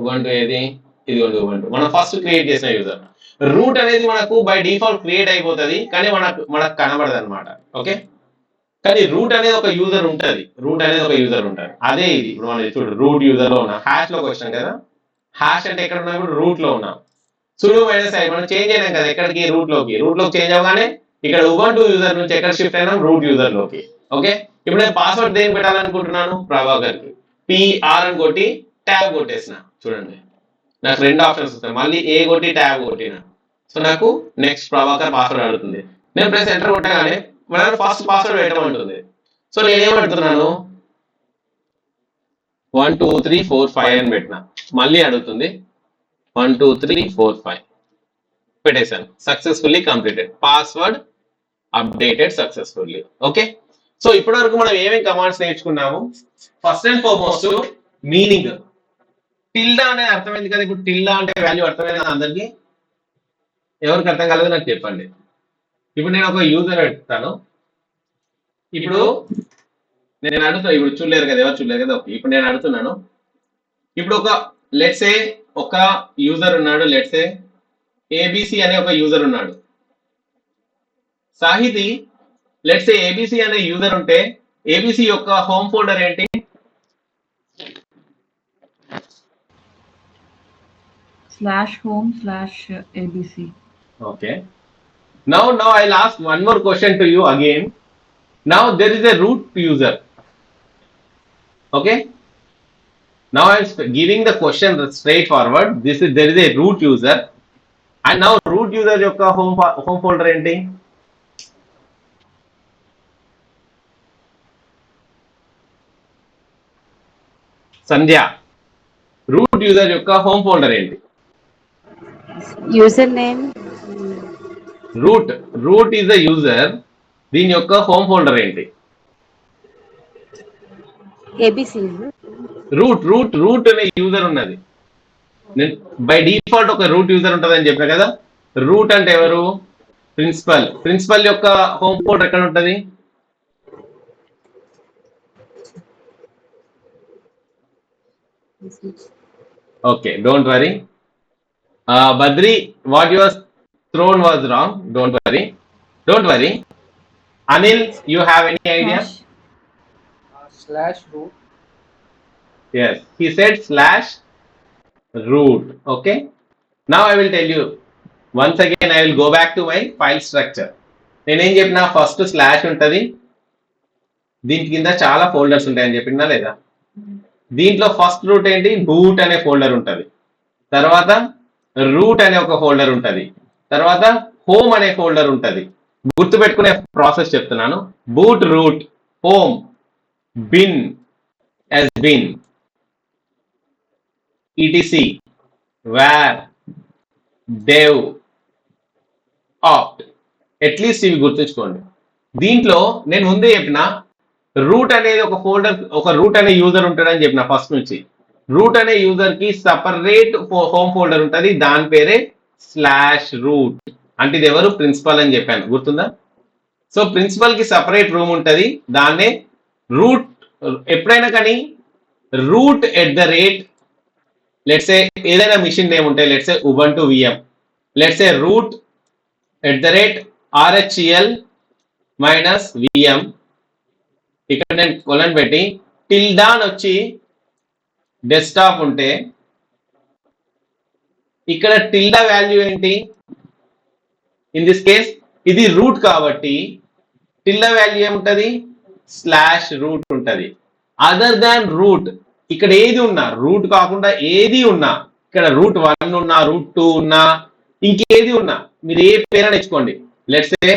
ఉబంటు ఏది, ఇది ఉబంటు మనం ఫస్ట్ క్రియేట్ చేసిన యూజర్. రూట్ అనేది మనకు బై డిఫాల్ట్ క్రియేట్ అయిపోతుంది, కానీ మనకు కనబడదు అనమాట. ఓకే, కానీ రూట్ అనేది ఒక యూజర్ ఉంటుంది, అదే ఇది. ఇప్పుడు మనం చూడు రూట్ యూజర్ లో ఉన్నాం, హ్యాష్ లోకి వచ్చాం కదా. హ్యాష్ అంటే ఎక్కడ ఉన్నాం, ఇప్పుడు రూట్ లో ఉన్నాం. సుడు మైనస్ ఐ మనం చేంజ్ అయినాం కదా ఎక్కడికి, రూట్ లోకి చేంజ్ అవ్వగానే ఇక్కడ ఉబంటు యూజర్ నుంచి ఎక్కడ షిఫ్ట్ అయినాం, రూట్ యూజర్ లోకి. ఓకే, ఇప్పుడు నేను పాస్వర్డ్ దేనికి పెట్టాలనుకుంటున్నాను, ప్రభాకర్ కి. PR అని కొట్టి ట్యాబ్ కొట్టేసిన చూడండి, నాకు రెండు ఆప్షన్స్ వస్తాయి. మళ్ళీ ఏ కొట్టి ట్యాబ్ కొట్టిన, సో నాకు నెక్స్ట్ ప్రభాకర్ పాస్వర్డ్ అడుగుతుంది. నేను ప్రెస్ ఎంటర్ కొట్టగానే మనం ఫస్ట్ పాస్వర్డ్ పెట్టమంటుంది. సో నేనేమంటున్నాను 1 2 3 4 5 అని పెట్టిన, మళ్ళీ అడుగుతుంది 1 2 3 4 5 పెట్టేశాను. Successfully completed, password updated successfully. Okay, so ఇప్పటి వరకు మనం ఏమేమి కమాండ్స్ నేర్చుకున్నాము. First and foremost meaning. Tilde అనే అర్థమైంది కదా. ఇప్పుడు టిల్డా అంటే వాల్యూ అర్థమైంది అందరికి, ఎవరికి అర్థం కాలేదు నాకు చెప్పండి. ఇప్పుడు నేను ఒక యూజర్ పెడతాను. ఇప్పుడు నేను అడుగుతాను, ఇప్పుడు చూడలేరు కదా, ఎవరు చూడలేరు కదా. ఓకే, ఇప్పుడు నేను అడుగుతున్నాను. ఇప్పుడు ఒక లెట్సే ఒక యూజర్ ఉన్నాడు, లెట్సే ABC అనే ఒక యూజర్ ఉన్నాడు. సాహితి లెట్సే ABC అనే యూజర్ ఉంటే ABC యొక్క హోమ్ ఫోల్డర్ ఏంటి, /home/abc. Okay. Now I'll ask one more question to you again. Now there is a root user. Okay. Now I'm giving the question straightforward. There is a root user, and now root user యొక్క home folder ఏంటి, Sandhya. Root user యొక్క home folder ఏంటి, user name. Root is the user, దీని యొక్క home folder ఏంటి, ABC. Root అనే user ఉన్నది. నేను బై డిఫాల్ట్ ఒక రూట్ యూజర్ ఉంటుంది అని చెప్పా కదా. రూట్ అంటే ఎవరు, ప్రిన్సిపల్ యొక్క హోమ్ ఫోల్డర్ ఎక్కడ ఉంటుంది, okay, don't worry. Badri, what you was thrown was wrong. Don't worry. Anil, you have any idea? /root. Yes, he said /root. Okay, now I will tell you once again. I will go back to my file structure. నేను ఏం చెప్పినా, first slash ఉంటుంది, దీని కింద చాలా folders ఉంటాయని చెప్పినా లేదా. దీంట్లో ఫస్ట్ రూట్ ఏంటి, బూట్ అనే ఫోల్డర్ ఉంటుంది. తర్వాత రూట్ అనే ఒక ఫోల్డర్ ఉంటుంది. తర్వాత హోమ్ అనే ఫోల్డర్ ఉంటుంది. గుర్తుపెట్టుకునే ప్రాసెస్ చెప్తున్నాను. Boot, root, home, bin as bin, etc, var, dev, opt. At least ఇవి గుర్తుంచుకోండి. దీంట్లో నేను ముందే చెప్పిన, రూట్ అనేది ఒక ఫోల్డర్, ఒక రూట్ అనే యూజర్ ఉంటాడని చెప్పిన ఫస్ట్ నుంచి. రూట్ అనే యూజర్ కి సపరేట్ హోమ్ ఫోల్డర్ ఉంటుంది, దాని పేరే /root. అంటే ఇది ఎవరు, ప్రిన్సిపల్ అని చెప్పాను, గుర్తుందా. సో ప్రిన్సిపల్ కి సపరేట్ రూమ్ ఉంటుంది, దాన్నే రూట్. ఎప్పుడైనా కానీ రూట్ @ లెట్సే ఏదైనా మిషన్ నేమ్ ఉంటే, let's say Ubuntu VM, let's say root @RHEL-VM. ఇక్కడ నేను కొలన్ పెట్టి టిల్డాన్ వచ్చి డెస్క్టాప్ ఉంటే, ఇక్కడ టిల్డా వాల్యూ ఏంటి, ఇన్ దిస్ కేస్ ఇది రూట్ కాబట్టి టిల్ల వాల్యూ ఏముంటది, స్లాష్ రూట్ ఉంటది. అదర్ దాన్ రూట్, ఇక్కడ ఏది ఉన్నా, రూట్ కాకుండా ఏది ఉన్నా, ఇక్కడ రూట్ 1 ఉన్నా, రూట్ 2 ఉన్నా, ఇంకేది ఉన్నా మీరు ఏ పేరు ఇచ్చుకోండి. లెట్స్ సే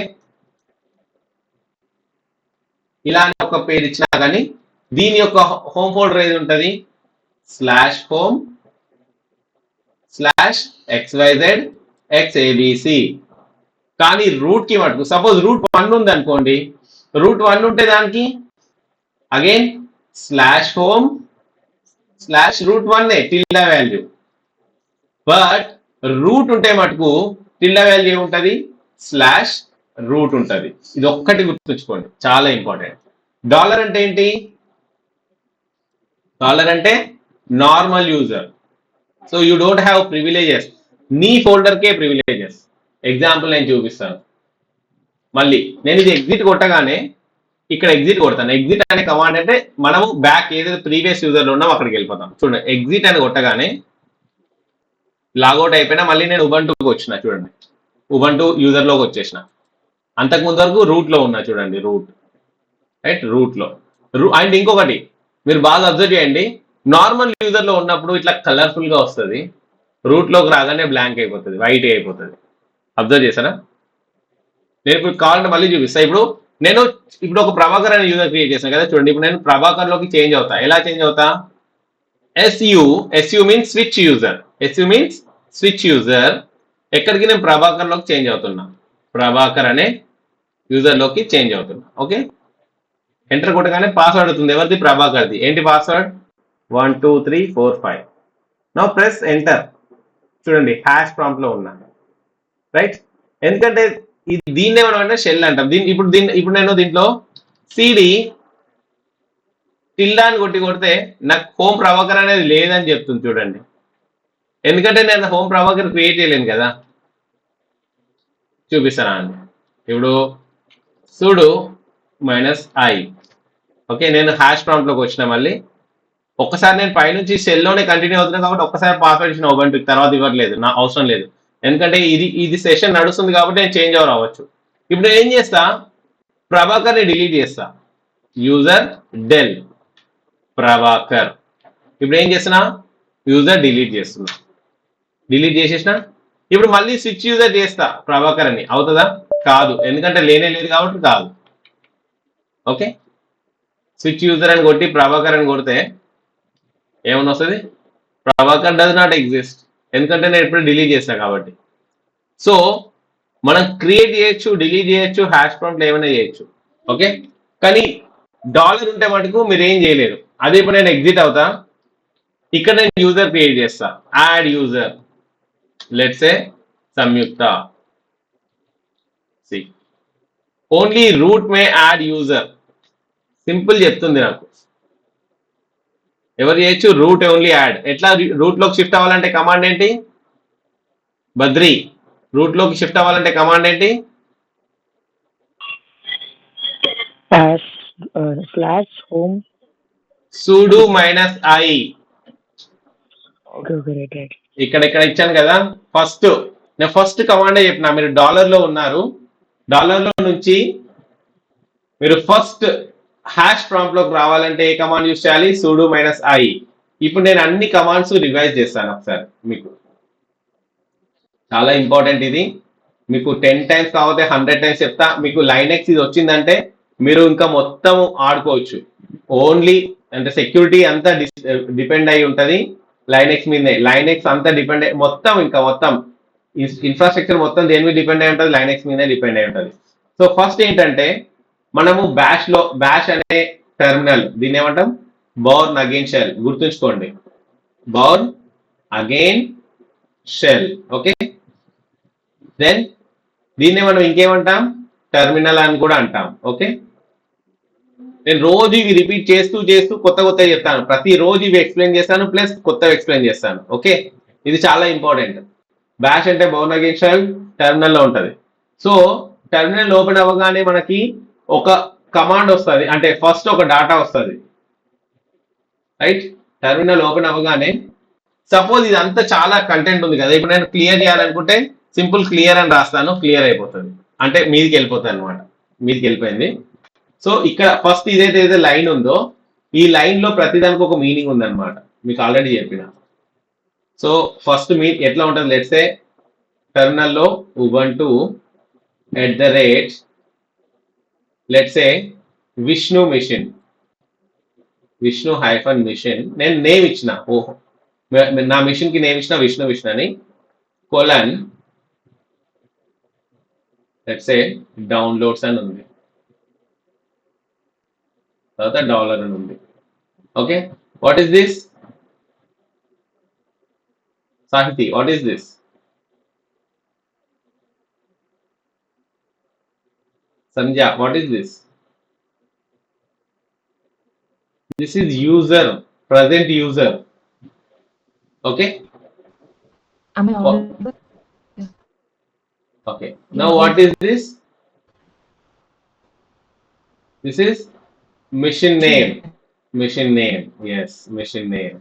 ఇలాంటి ఒక పేరు ఇచ్చినా కానీ దీని యొక్క హోమ్ ఫోల్డర్ ఏది ఉంటది, slash home slash XYZ XABC. కానీ రూట్ కి మటుకు సపోజ్ రూట్ 1 ఉంది అనుకోండి, రూట్ 1 ఉంటే దానికి again slash home slash root 1 tilde value. But root ఉంటే మటుకు టిల్డా వాల్యూ ఏముంటది, స్లాష్ రూట్ ఉంటది. ఇది ఒక్కటి గుర్తుంచుకోండి, చాలా ఇంపార్టెంట్. డాలర్ అంటే ఏంటి, డాలర్ అంటే normal user. So you don't have privileges, నీ ఫోల్డర్ కే ప్రివిలేజెస్. ఎగ్జాంపుల్ నేను చూపిస్తాను. మళ్ళీ నేను ఇది ఎగ్జిట్ కొట్టగానే ఇక్కడ ఎగ్జిట్ కొడతాను. ఎగ్జిట్ అనే కమాండ్ అంటే మనము బ్యాక్ ఏదైతే ప్రీవియస్ యూజర్ లో ఉన్నాం అక్కడికి వెళ్ళిపోతాం. చూడండి, ఎగ్జిట్ అని కొట్టగానే లాగౌట్ అయిపోయినా మళ్ళీ నేను ఉబంటుకి వచ్చిన. చూడండి, ఉబంటు యూజర్ లోకి వచ్చేసిన. అంతకు ముందు వరకు రూట్ లో ఉన్నా. చూడండి, రూట్ రైట్, రూట్ లో. అండ్ ఇంకొకటి మీరు బాగా అబ్జర్వ్ చేయండి, నార్మల్ యూజర్ లో ఉన్నప్పుడు ఇట్లా కలర్ఫుల్ గా వస్తుంది, రూట్ లోకి రాగానే బ్లాంక్ అయిపోతుంది, వైట్ అయిపోతుంది. అబ్జర్వ్ చేశారా? నేను ఇప్పుడు కావాలంటే మళ్ళీ చూపిస్తా. ఇప్పుడు ఒక ప్రభాకర్ అనే యూజర్ క్రియేట్ చేశాను కదా. చూడండి, ఇప్పుడు నేను ప్రభాకర్ లోకి చేంజ్ అవుతా. ఎలా చేంజ్ అవుతా, SU means switch user. SU means switch user. ఎక్కడికి నేను ప్రభాకర్ లోకి చేంజ్ అవుతున్నా, ప్రభాకర్ అనే యూజర్ లోకి చేంజ్ అవుతున్నా. ఓకే, ఎంటర్ కొట్టగానే పాస్వర్డ్ అవుతుంది. ఎవరిది, ప్రభాకర్ది. ఏంటి పాస్వర్డ్, 1 2 3 4 5. Now press enter. చూడండి, హ్యాష్ ప్రాంప్ట్ లో ఉన్నా. రైట్, ఎందుకంటే దీన్ని ఏమన్నా షెల్ అంటాం. ఇప్పుడు నేను దీంట్లో సిడి టిల్డా అని కొడితే నాకు హోమ్ ప్రభాకర్ అనేది లేదని చెప్తుంది. చూడండి, ఎందుకంటే నేను హోమ్ ప్రభాకర్ క్రియేట్ చేయలేను కదా. చూపిస్తానా అండి, ఇప్పుడు సుడు -i. ఓకే, నేను హ్యాష్ ప్రాంప్ట్ లోకి వచ్చిన. మళ్ళీ ఒక్కసారి నేను పైనుంచి సెల్లోనే కంటిన్యూ అవుతున్నాను కాబట్టి ఒక్కసారి పాస్వర్డ్ ఇచ్చిన ఉబంటుకి, తర్వాత ఇవ్వట్లేదు, నా అవసరం లేదు. ఎందుకంటే ఇది సెషన్ నడుస్తుంది కాబట్టి నేను చేంజ్ ఓవర్ అవ్వచ్చు. ఇప్పుడు ఏం చేస్తా, ప్రభాకర్ని డిలీట్ చేస్తా. User del Prabhakar. ఇప్పుడు ఏం చేస్తున్నా, యూజర్ డిలీట్ చేస్తున్నా. డిలీట్ చేసేసిన. ఇప్పుడు మళ్ళీ స్విచ్ యూజర్ చేస్తా ప్రభాకర్ అని. అవుతుందా, కాదు, ఎందుకంటే లేనే లేదు కాబట్టి కాదు. ఓకే, స్విచ్ యూజర్ అని కొట్టి ప్రభాకర్ అని కొడితే ఏమని వస్తుంది, ప్రభాకర్ డస్ నాట్ ఎగ్జిస్ట్, ఎందుకంటే నేను ఎప్పుడు డిలీట్ చేస్తా కాబట్టి. సో మనం క్రియేట్ చేయొచ్చు, డిలీట్ చేయొచ్చు, హ్యాష్ ప్రాంప్ట్ ఏమైనా చేయొచ్చు. ఓకే, కానీ డాలర్ ఉంటే మటుకు మీరు ఏం చేయలేరు. అదే ఇప్పుడు నేను ఎగ్జిట్ అవుతా, ఇక్కడ నేను యూజర్ క్రియేట్ చేస్తా. Add user, let's say Samyukta. See only root may add user. Simple చెప్తుంది నాకు. ఎవరు చేయొచ్చు, రూట్ ఓన్లీ యాడ్. ఎట్లా రూట్ లోకి షిఫ్ట్ అవ్వాలంటే కమాండ్ ఏంటి, బద్రి. రూట్ లోకి షిఫ్ట్ అవ్వాలంటే కమాండ్ ఏంటి, slash home sudo -i. Right. ఇక్కడ ఇచ్చాను కదా. నేను ఫస్ట్ కమాండే చెప్పిన. మీరు డాలర్ లో ఉన్నారు, డాలర్ లో నుంచి మీరు ఫస్ట్ హ్యాష్ ప్రాంప్ట్ లోకి రావాలంటే ఏ కమాండ్ యూస్ చేయాలి, సుడు -i. ఇప్పుడు నేను అన్ని కమాండ్స్ రివైజ్ చేస్తాను ఒకసారి మీకు. చాలా ఇంపార్టెంట్ ఇది. మీకు 10 టైమ్స్ కాకపోతే 100 టైమ్స్ చెప్తా. మీకు లైనెక్స్ ఇది వచ్చిందంటే మీరు ఇంకా మొత్తం ఆడుకోవచ్చు. ఓన్లీ అంటే సెక్యూరిటీ అంతా డిపెండ్ అయి ఉంటుంది లైనెక్స్ మీదనే. లైనెక్స్ అంతా డిపెండ్ మొత్తం ఇన్ఫ్రాస్ట్రక్చర్ మొత్తం దేని మీద డిపెండ్ అయి ఉంటుంది, లైనెక్స్ మీదనే డిపెండ్ అయి ఉంటుంది. సో ఫస్ట్ ఏంటంటే మనము బ్యాష్ అనే టెర్మినల్, దీన్ని ఏమంటాం, బోర్న్ అగైన్ షెల్. గుర్తుంచుకోండి, Bourne again shell. Okay, then దీన్ని మనం ఇంకేమంటాం, టెర్మినల్ అని కూడా అంటాం. ఓకే, నేను రోజు ఇవి రిపీట్ చేస్తూ కొత్త చెప్తాను. ప్రతిరోజు ఇవి ఎక్స్ప్లెయిన్ చేస్తాను, ప్లస్ కొత్తవి ఎక్స్ప్లెయిన్ చేస్తాను. ఓకే, ఇది చాలా ఇంపార్టెంట్. బ్యాష్ అంటే బోర్న్ అగైన్ షెల్ టెర్మినల్ లో ఉంటుంది. సో టెర్మినల్ ఓపెన్ అవ్వగానే మనకి ఒక కమాండ్ వస్తుంది, అంటే ఫస్ట్ ఒక డాటా వస్తుంది. రైట్, టెర్మినల్ ఓపెన్ అవ్వగానే సపోజ్ ఇదంతా చాలా కంటెంట్ ఉంది కదా. ఇప్పుడు నేను క్లియర్ చేయాలనుకుంటే సింపుల్ క్లియర్ అని రాస్తాను, క్లియర్ అయిపోతుంది. అంటే మీదికి వెళ్ళిపోతుంది అనమాట. మీదకి వెళ్ళిపోయింది. సో ఇక్కడ ఫస్ట్ ఇదైతే లైన్ ఉందో ఈ లైన్ లో ప్రతిదానికి ఒక మీనింగ్ ఉందన్నమాట, మీకు ఆల్రెడీ చెప్పిన. సో ఫస్ట్ ఎట్లా ఉంటుంది, లెట్స్ సే టెర్మినల్లో Ubuntu @ let's say Vishnu machine, Vishnu -machine, నేను నేమ్ ఇచ్చిన, ఓహో నా మిషన్ కి నేమ్ ఇచ్చిన విష్ణు మిషన్ అని, కోలన్ లెట్స్ సే డౌన్లోడ్స్ అని ఉంది, తర్వాత డాలర్ అని ఉంది. Okay, what is this? Sahithi, what is this? Sandhya, what is this? This is user, present user. Okay. Am I audible? Okay. Now what is this? This is mission name. Mission name. Yes, mission name.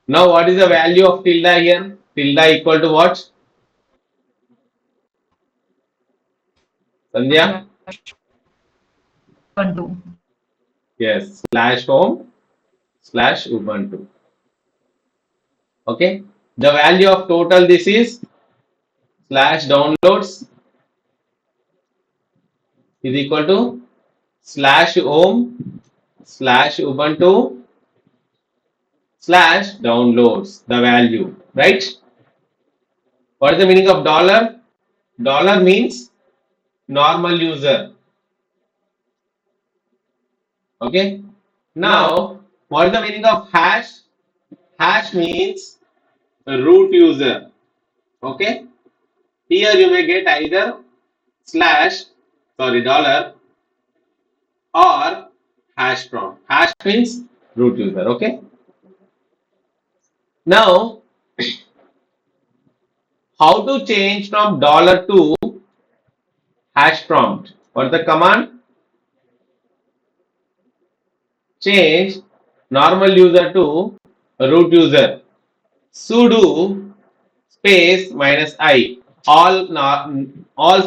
Now what is the value of tilde here? Tilde equal to what? Sandhya? Ubuntu. Yes, /home/Ubuntu. Okay. The value of total this is /downloads is equal to /home/Ubuntu/downloads, the value, right? What is the meaning of dollar? Dollar means normal user. Okay. Now, what is the meaning of hash? Hash means root user. Okay. Here you may get either $, or hash prompt. Hash means root user. Okay. Now, how to change from dollar to hash prompt? What is the command? Change normal user to root user. Sudo space -i. All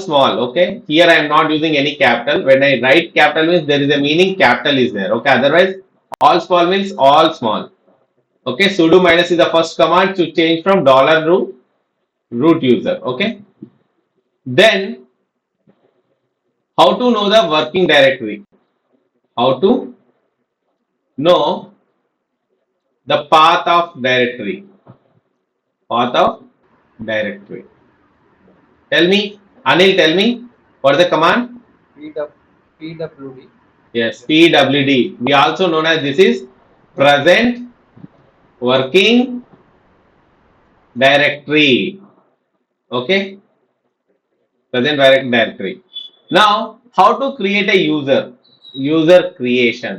small. Okay. Here I am not using any capital. When I write capital means there is a meaning, capital is there. Okay. Otherwise, all small means all small. Okay. Sudo minus is the first command to change from dollar to root user. Okay. Then, how to know the working directory? How to know the path of directory? Path of directory. Tell me, Anil, tell me, what is the command? pwd. Yes, pwd. We also known as this is present working directory. Okay, present working directory. Now, how to create a user creation?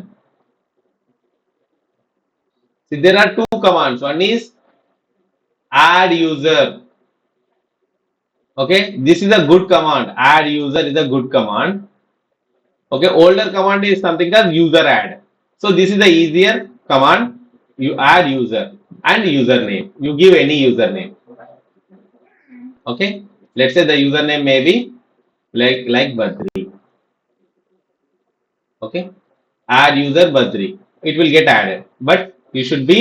See, there are two commands. One is add user. Okay, this is a good command. Add user is a good command. Okay, older command is something called user add. So this is the easier command. You add user and username. You give any username. Okay, let's say the username may be like Badri. Okay, add user Badri. It will get added, but you should be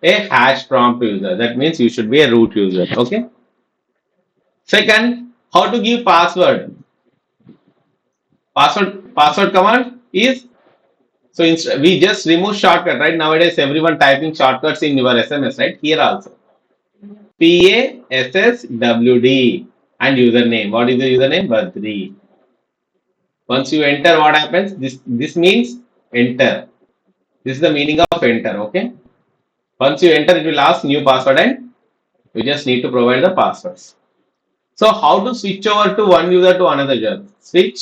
a hash prompt user. That means you should be a root user. Okay. Second, how to give password? Password command is, so we just remove shortcut, right? Nowadays everyone typing shortcuts in your SMS, right? Here also PASSWD and username. What is the username? Badri. Once you enter, what happens? This means enter. This is the meaning of enter. Okay. Once you enter, it will ask new password and you just need to provide the passwords. So how to switch over to one user to another user? Switch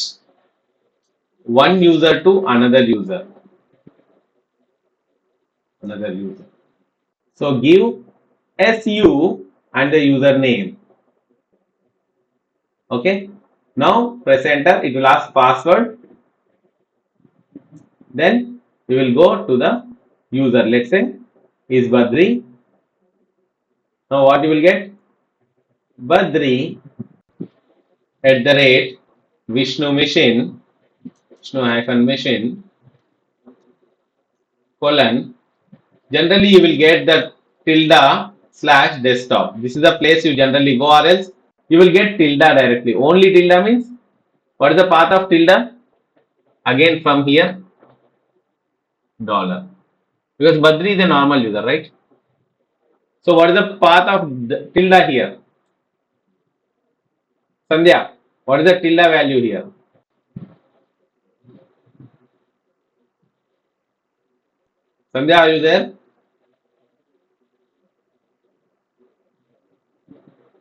one user to another user. So give SU and the username. Okay. Now press enter. It will ask password. Then we will go to the user. Let's say is Badri. Now what you will get? Badri @ Vishnu machine, Vishnu-machine, colon, generally you will get the tilde / desktop. This is the place you generally go, or else you will get tilde directly. Only tilde means, what is the path of tilde? Again from here, $. Because Badri is a normal user, right? So what is the path of tilde here? Sandhya, what is the tilde value here? Sandhya, are you there?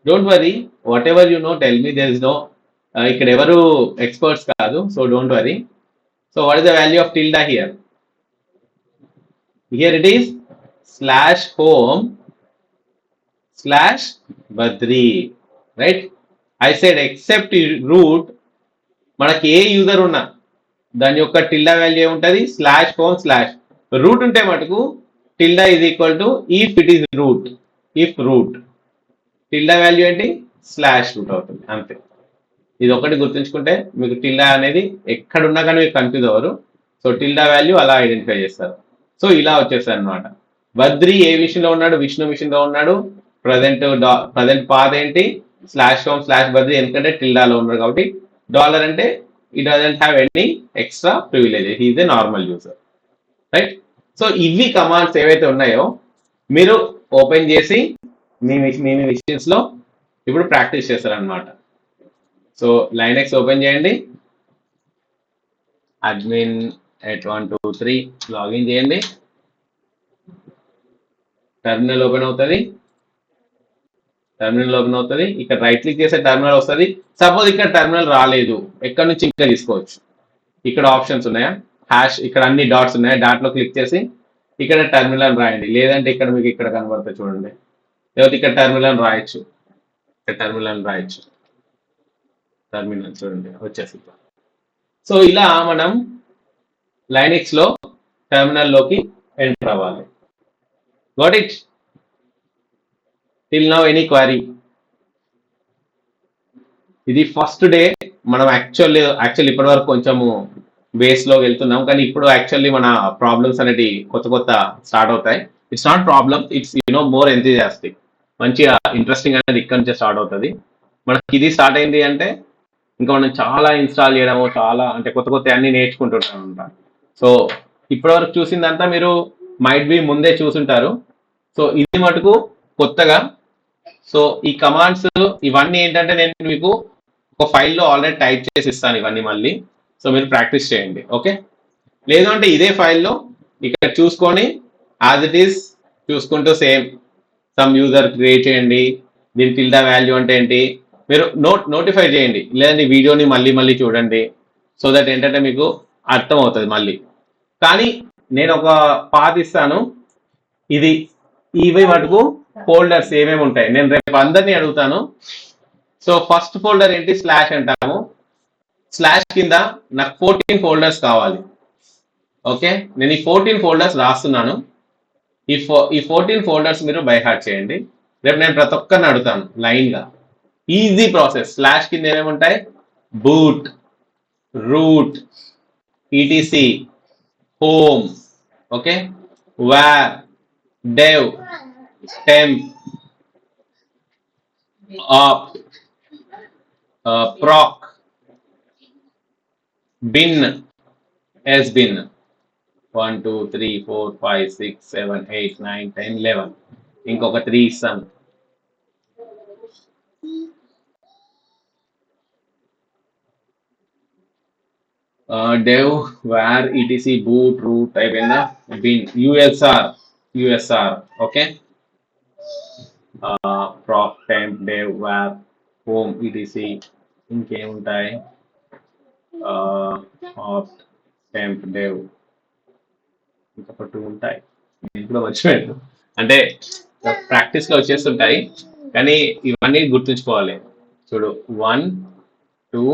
Don't worry, whatever you know, tell me. There is no ఇక్కడ ఎవరు experts కాదు, so don't worry. So what is the value of tilde here? Here it is /home/Badri, right? I said except root, మనకి ఏ user ఉన్నా దాని యొక్క tilde value ఏముంటది, /home/ root ఉంటే మటుకు tilde is equal to if it is root, if root tilde value ఏంటి, /root అవుతుంది, అంతే. ఇది ఒకటి గుర్తుంచుకుంటే మీకు టిల్డా అనేది ఎక్కడున్నా కానీ మీకు కన్ఫ్యూజ్ అవ్వరు. సో టిల్డా వాల్యూ అలా ఐడెంటిఫై చేస్తారు. సో ఇలా వచ్చేస్తాయి అనమాట. బద్రి ఏ విషయంలో ఉన్నాడు, విష్ణు మిషన్లో ఉన్నాడు. ప్రజెంట్ పాత్ ఏంటి, /home/Badri, ఎందుకంటే టిల్డాలో ఉన్నాడు కాబట్టి. డాలర్ అంటే it doesn't have any extra privileges, is a normal user, right? So ఇవి కమాండ్స్ ఏవైతే ఉన్నాయో మీరు ఓపెన్ చేసి మీ మిషన్స్ లో ఇప్పుడు ప్రాక్టీస్ చేస్తారనమాట. సో లైనెక్స్ ఓపెన్ చేయండి, admin @123 లాగిన్ చేయండి, టెర్మినల్ ఓపెన్ అవుతుంది. ఇక్కడ రైట్ క్లిక్ చేస్తే టెర్మినల్ వస్తుంది. సపోజ్ ఇక్కడ టెర్మినల్ రాలేదు, ఎక్కడ నుంచి ఇంకా తీసుకోవచ్చు. ఇక్కడ ఆప్షన్స్ ఉన్నాయా, హ్యాష్, ఇక్కడ అన్ని డాట్స్ ఉన్నాయా, డాట్లో క్లిక్ చేసి ఇక్కడ టెర్మినల్ రాయండి. లేదంటే ఇక్కడ మీకు ఇక్కడ కనబడుతుంది చూడండి, లేకపోతే ఇక్కడ టెర్మినల్ రాయొచ్చు, టెర్మినల్ చూడండి వచ్చేసి. సో ఇలా మనం లైనెక్స్ లో టెర్మినల్ లోకి ఎంటర్ అవ్వాలి. Got it? Till now any query? ఇది ఫస్ట్ డే. మనం యాక్చువల్లీ ఇప్పటి వరకు కొంచెము బేస్ లో వెళ్తున్నాం, కానీ ఇప్పుడు యాక్చువల్లీ మన ప్రాబ్లమ్స్ అనేవి కొత్త స్టార్ట్ అవుతాయి. It's not problem, it's more enthusiastic. మంచిగా ఇంట్రెస్టింగ్ అనేది ఇక్కడ నుంచే స్టార్ట్ అవుతుంది. మనకి ఇది స్టార్ట్ అయింది అంటే ఇంకా మనం చాలా ఇన్స్టాల్ చేయడము, చాలా అంటే కొత్త అన్ని నేర్చుకుంటున్నాం అనమాట. సో ఇప్పటివరకు చూసిందంతా మీరు మైట్ బి ముందే చూసుంటారు. సో ఇది మటుకు కొత్తగా. సో ఈ కమాండ్స్ ఇవన్నీ ఏంటంటే నేను మీకు ఒక ఫైల్లో ఆల్రెడీ టైప్ చేసి ఇస్తాను ఇవన్నీ మళ్ళీ. సో మీరు ప్రాక్టీస్ చేయండి, ఓకే? లేదు అంటే ఇదే ఫైల్లో ఇక్కడ చూసుకొని యాజ్ ఇట్ ఈస్ చూసుకుంటూ సేమ్ సమ్ యూజర్ క్రియేట్ చేయండి. దీని టిల్డా వాల్యూ అంటే ఏంటి మీరు నోటిఫై చేయండి, లేదంటే వీడియోని మళ్ళీ చూడండి. సో దట్ ఏంటంటే మీకు అర్థం అవుతుంది మళ్ళీ. కానీ నేను ఒక పాత్ ఇస్తాను, ఇవి మటుకు ఫోల్డర్స్ ఏమేమి ఉంటాయి నేను రేపు అందరినీ అడుగుతాను. సో ఫస్ట్ ఫోల్డర్ ఏంటి, స్లాష్ అంటాము. స్లాష్ కింద నాకు 14 ఫోల్డర్స్ కావాలి, ఓకే? నేను ఈ 14 ఫోల్డర్స్ రాస్తున్నాను. ఈ 14 ఫోల్డర్స్ మీరు బై హార్ట్ చేయండి. రేపు నేను ప్రతి ఒక్కరిని అడుగుతాను లైన్గా. Easy process. స్లాష్ కింద ఏమేమి ఉంటాయి, boot, root, ETC, home, okay, var, dev, temp, opt, proc, bin, ఎస్బిన్. 1 2 3 4 5 6 7 8 9 10 11. ఇంకొక 3 ఇస్తాను. dev, var, etc, boot, root అయిపోయిందా, bin, usr, okay, proc, temp, dev, var, home, etc. ఇంకేముంటాయి, opt, temp, dev, ఇంకొక 2 ఉంటాయి. నేను కూడా మర్చిపోయాను, అంటే ప్రాక్టీస్లో వచ్చేస్తుంటాయి, కానీ ఇవన్నీ గుర్తుంచుకోవాలి. చూడు, 1 2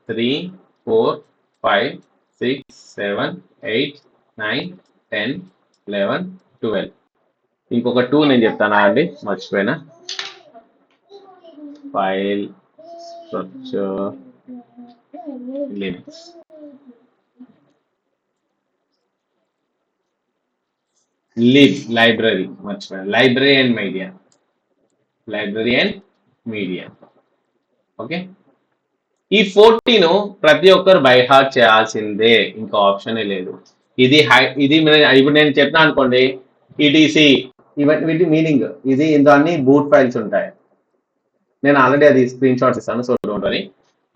3 4 5 6 7 8 9 10 11 12. ఇంకొక 2 నేను చెప్తాను అండి, మర్చిపోయినా. File, structure, Linux. లైబ్రరీ మర్చిపోయాను, లైబ్రరీ అండ్ మీడియా. ఓకే, ఈ 14 ప్రతి ఒక్కరు బై హార్ట్ చేయాల్సిందే, ఇంకా ఆప్షనే లేదు. ఇది ఇప్పుడు నేను చెప్పిన అనుకోండి, ఈటీసీ వీటి మీనింగ్ ఇది, ఇందులో అన్ని బూట్ ఫైల్స్ ఉంటాయి. నేను ఆల్రెడీ అది స్క్రీన్ షాట్స్ ఇస్తాను, so don't worry.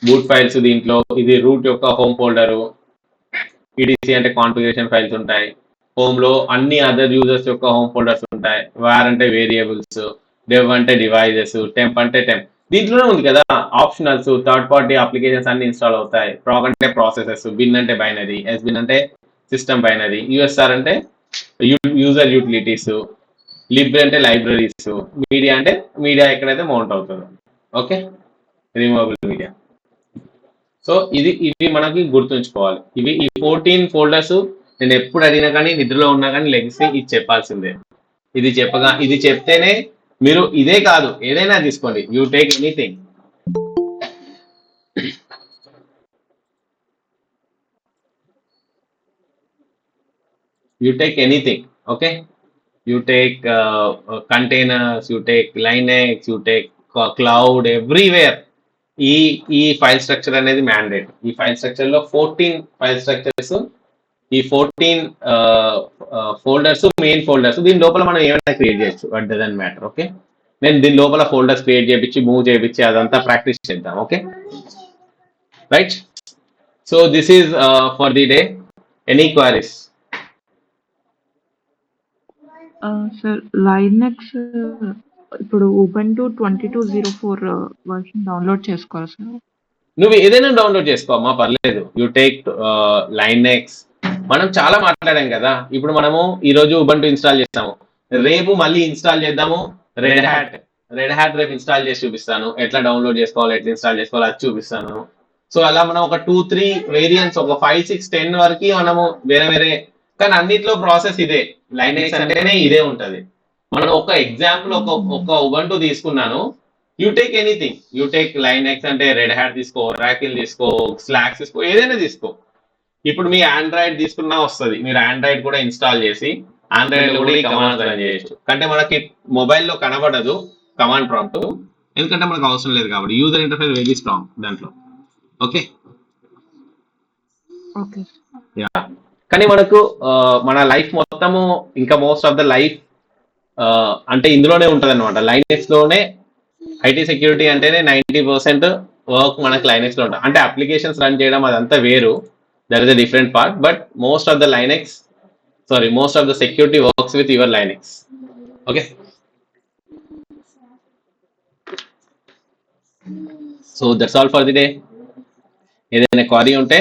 Boot files దీంట్లో ఇది రూట్ యొక్క హోమ్ ఫోల్డరు, ఈటీసీ అంటే కాన్ఫిగరేషన్ ఫైల్స్ ఉంటాయి. హోమ్ లో అన్ని అదర్ యూజర్స్ యొక్క హోమ్ ఫోల్డర్స్ ఉంటాయి. వార్ అంటే వేరియబుల్స్, డెవ్ అంటే డివైజెస్, టెంప్ అంటే టెంప్. దీంట్లోనే ఉంది కదా ఆప్షనల్స్, థర్డ్ పార్టీ అప్లికేషన్స్ అన్ని ఇన్స్టాల్ అవుతాయి. ప్రాగ్ అంటే ప్రాసెసెస్, బిన్ అంటే బైనరీ, ఎస్బిన్ అంటే సిస్టమ్ బైనరీ, యూఎస్ఆర్ అంటే యూజర్ యూటిలిటీస్, లిబ్రే అంటే లైబ్రరీస్, మీడియా అంటే మీడియా ఎక్కడైతే మౌంట్ అవుతుందో. Okay, removable media. సో ఇవి మనకి గుర్తుంచుకోవాలి. ఈ 14 ఫోల్డర్స్ నేను ఎప్పుడు అడిగినా కానీ, నిద్రలో ఉన్నా కానీ లెగ్సి ఇది చెప్పాల్సిందే. ఇది చెప్తేనే మీరు ఇదే కాదు ఏదైనా తీసుకోండి, you take anything. Okay, you take containers, you take Linux, you take cloud, everywhere ఈ ఫైల్ స్ట్రక్చర్ అనేది మ్యాండేట్. ఈ ఫైల్ స్ట్రక్చర్ లో 14 ఫైల్ స్ట్రక్చర్స్, ఈ 14 ఫోల్డర్స్, మెయిన్ ఫోల్డర్స్. దీని లోపల మనం ఏమైనా క్రియేట్ చేయొచ్చు, బట్ డజంట్ మ్యాటర్. ఓకే, నేను దీని లోపల ఫోల్డర్స్ క్రియేట్ చేయించి, మూవ్ చేయించి అదంతా ప్రాక్టీస్ చేద్దాం. Okay, right. So this is for the day. Any queries? Sir Linux ఇప్పుడు ఉబుంటు 2204 వర్షన్ డౌన్లోడ్ చేసుకోవాలి సార్? నువ్వు ఏదైనా డౌన్లోడ్ చేసుకోమ్మా, పర్లేదు. You take Linux. మనం చాలా మాట్లాడాం కదా. ఇప్పుడు మనము ఈ రోజు ఉబుంటు ఇన్స్టాల్ చేస్తాము, రేపు మళ్ళీ ఇన్స్టాల్ చేద్దాము రెడ్ హ్యాట్ రేపు ఇన్స్టాల్ చేసి చూపిస్తాను. ఎట్లా డౌన్లోడ్ చేసుకోవాలి, ఎట్లా ఇన్స్టాల్ చేసుకోవాలి అది చూపిస్తాను. సో అలా మనం ఒక 2-3 వేరియంట్స్, ఒక 5-6-10 వరకు మనము వేరే, కానీ అన్నిట్లో ప్రాసెస్ ఇదే. లైనెక్స్ అంటేనే ఇదే ఉంటది. మనం ఒక ఎగ్జాంపుల్ ఒక ఉబుంటు తీసుకున్నాను. You take anything, you take Linux అంటే రెడ్ హ్యాట్ తీసుకో, రాకిల్ తీసుకో, స్లాక్స్ తీసుకో, ఏదైనా తీసుకో. ఇప్పుడు మీ ఆండ్రాయిడ్ తీసుకున్నా వస్తుంది. మీరు ఆండ్రాయిడ్ కూడా ఇన్స్టాల్ చేసి ఆండ్రాయిడ్ లో కూడా ఈ కమాండ్ రన్ చేయొచ్చు. అంటే మనకి మొబైల్లో కనబడదు కమాండ్ ప్రాంప్ట్, ఎందుకంటే మనకు అవసరం లేదు కాబట్టి. యూజర్ ఇంటర్ఫేస్ వెరీ స్ట్రాంగ్ దాంట్లో. Okay, yeah. కానీ మనకు మన లైఫ్ మొత్తము, ఇంకా మోస్ట్ ఆఫ్ ద లైఫ్ అంటే ఇందులోనే ఉంటది అనమాట. లైనెక్స్ లోనే ఐటీ సెక్యూరిటీ అంటేనే 90% వర్క్ మనకి లైనెక్స్ లో ఉంటుంది. అంటే అప్లికేషన్స్ రన్ చేయడం అదంతా వేరు, that is a different part. But most of the security works with your Linux. Okay, so that's all for the day. ఏదైనా క్వరీ ఉంటే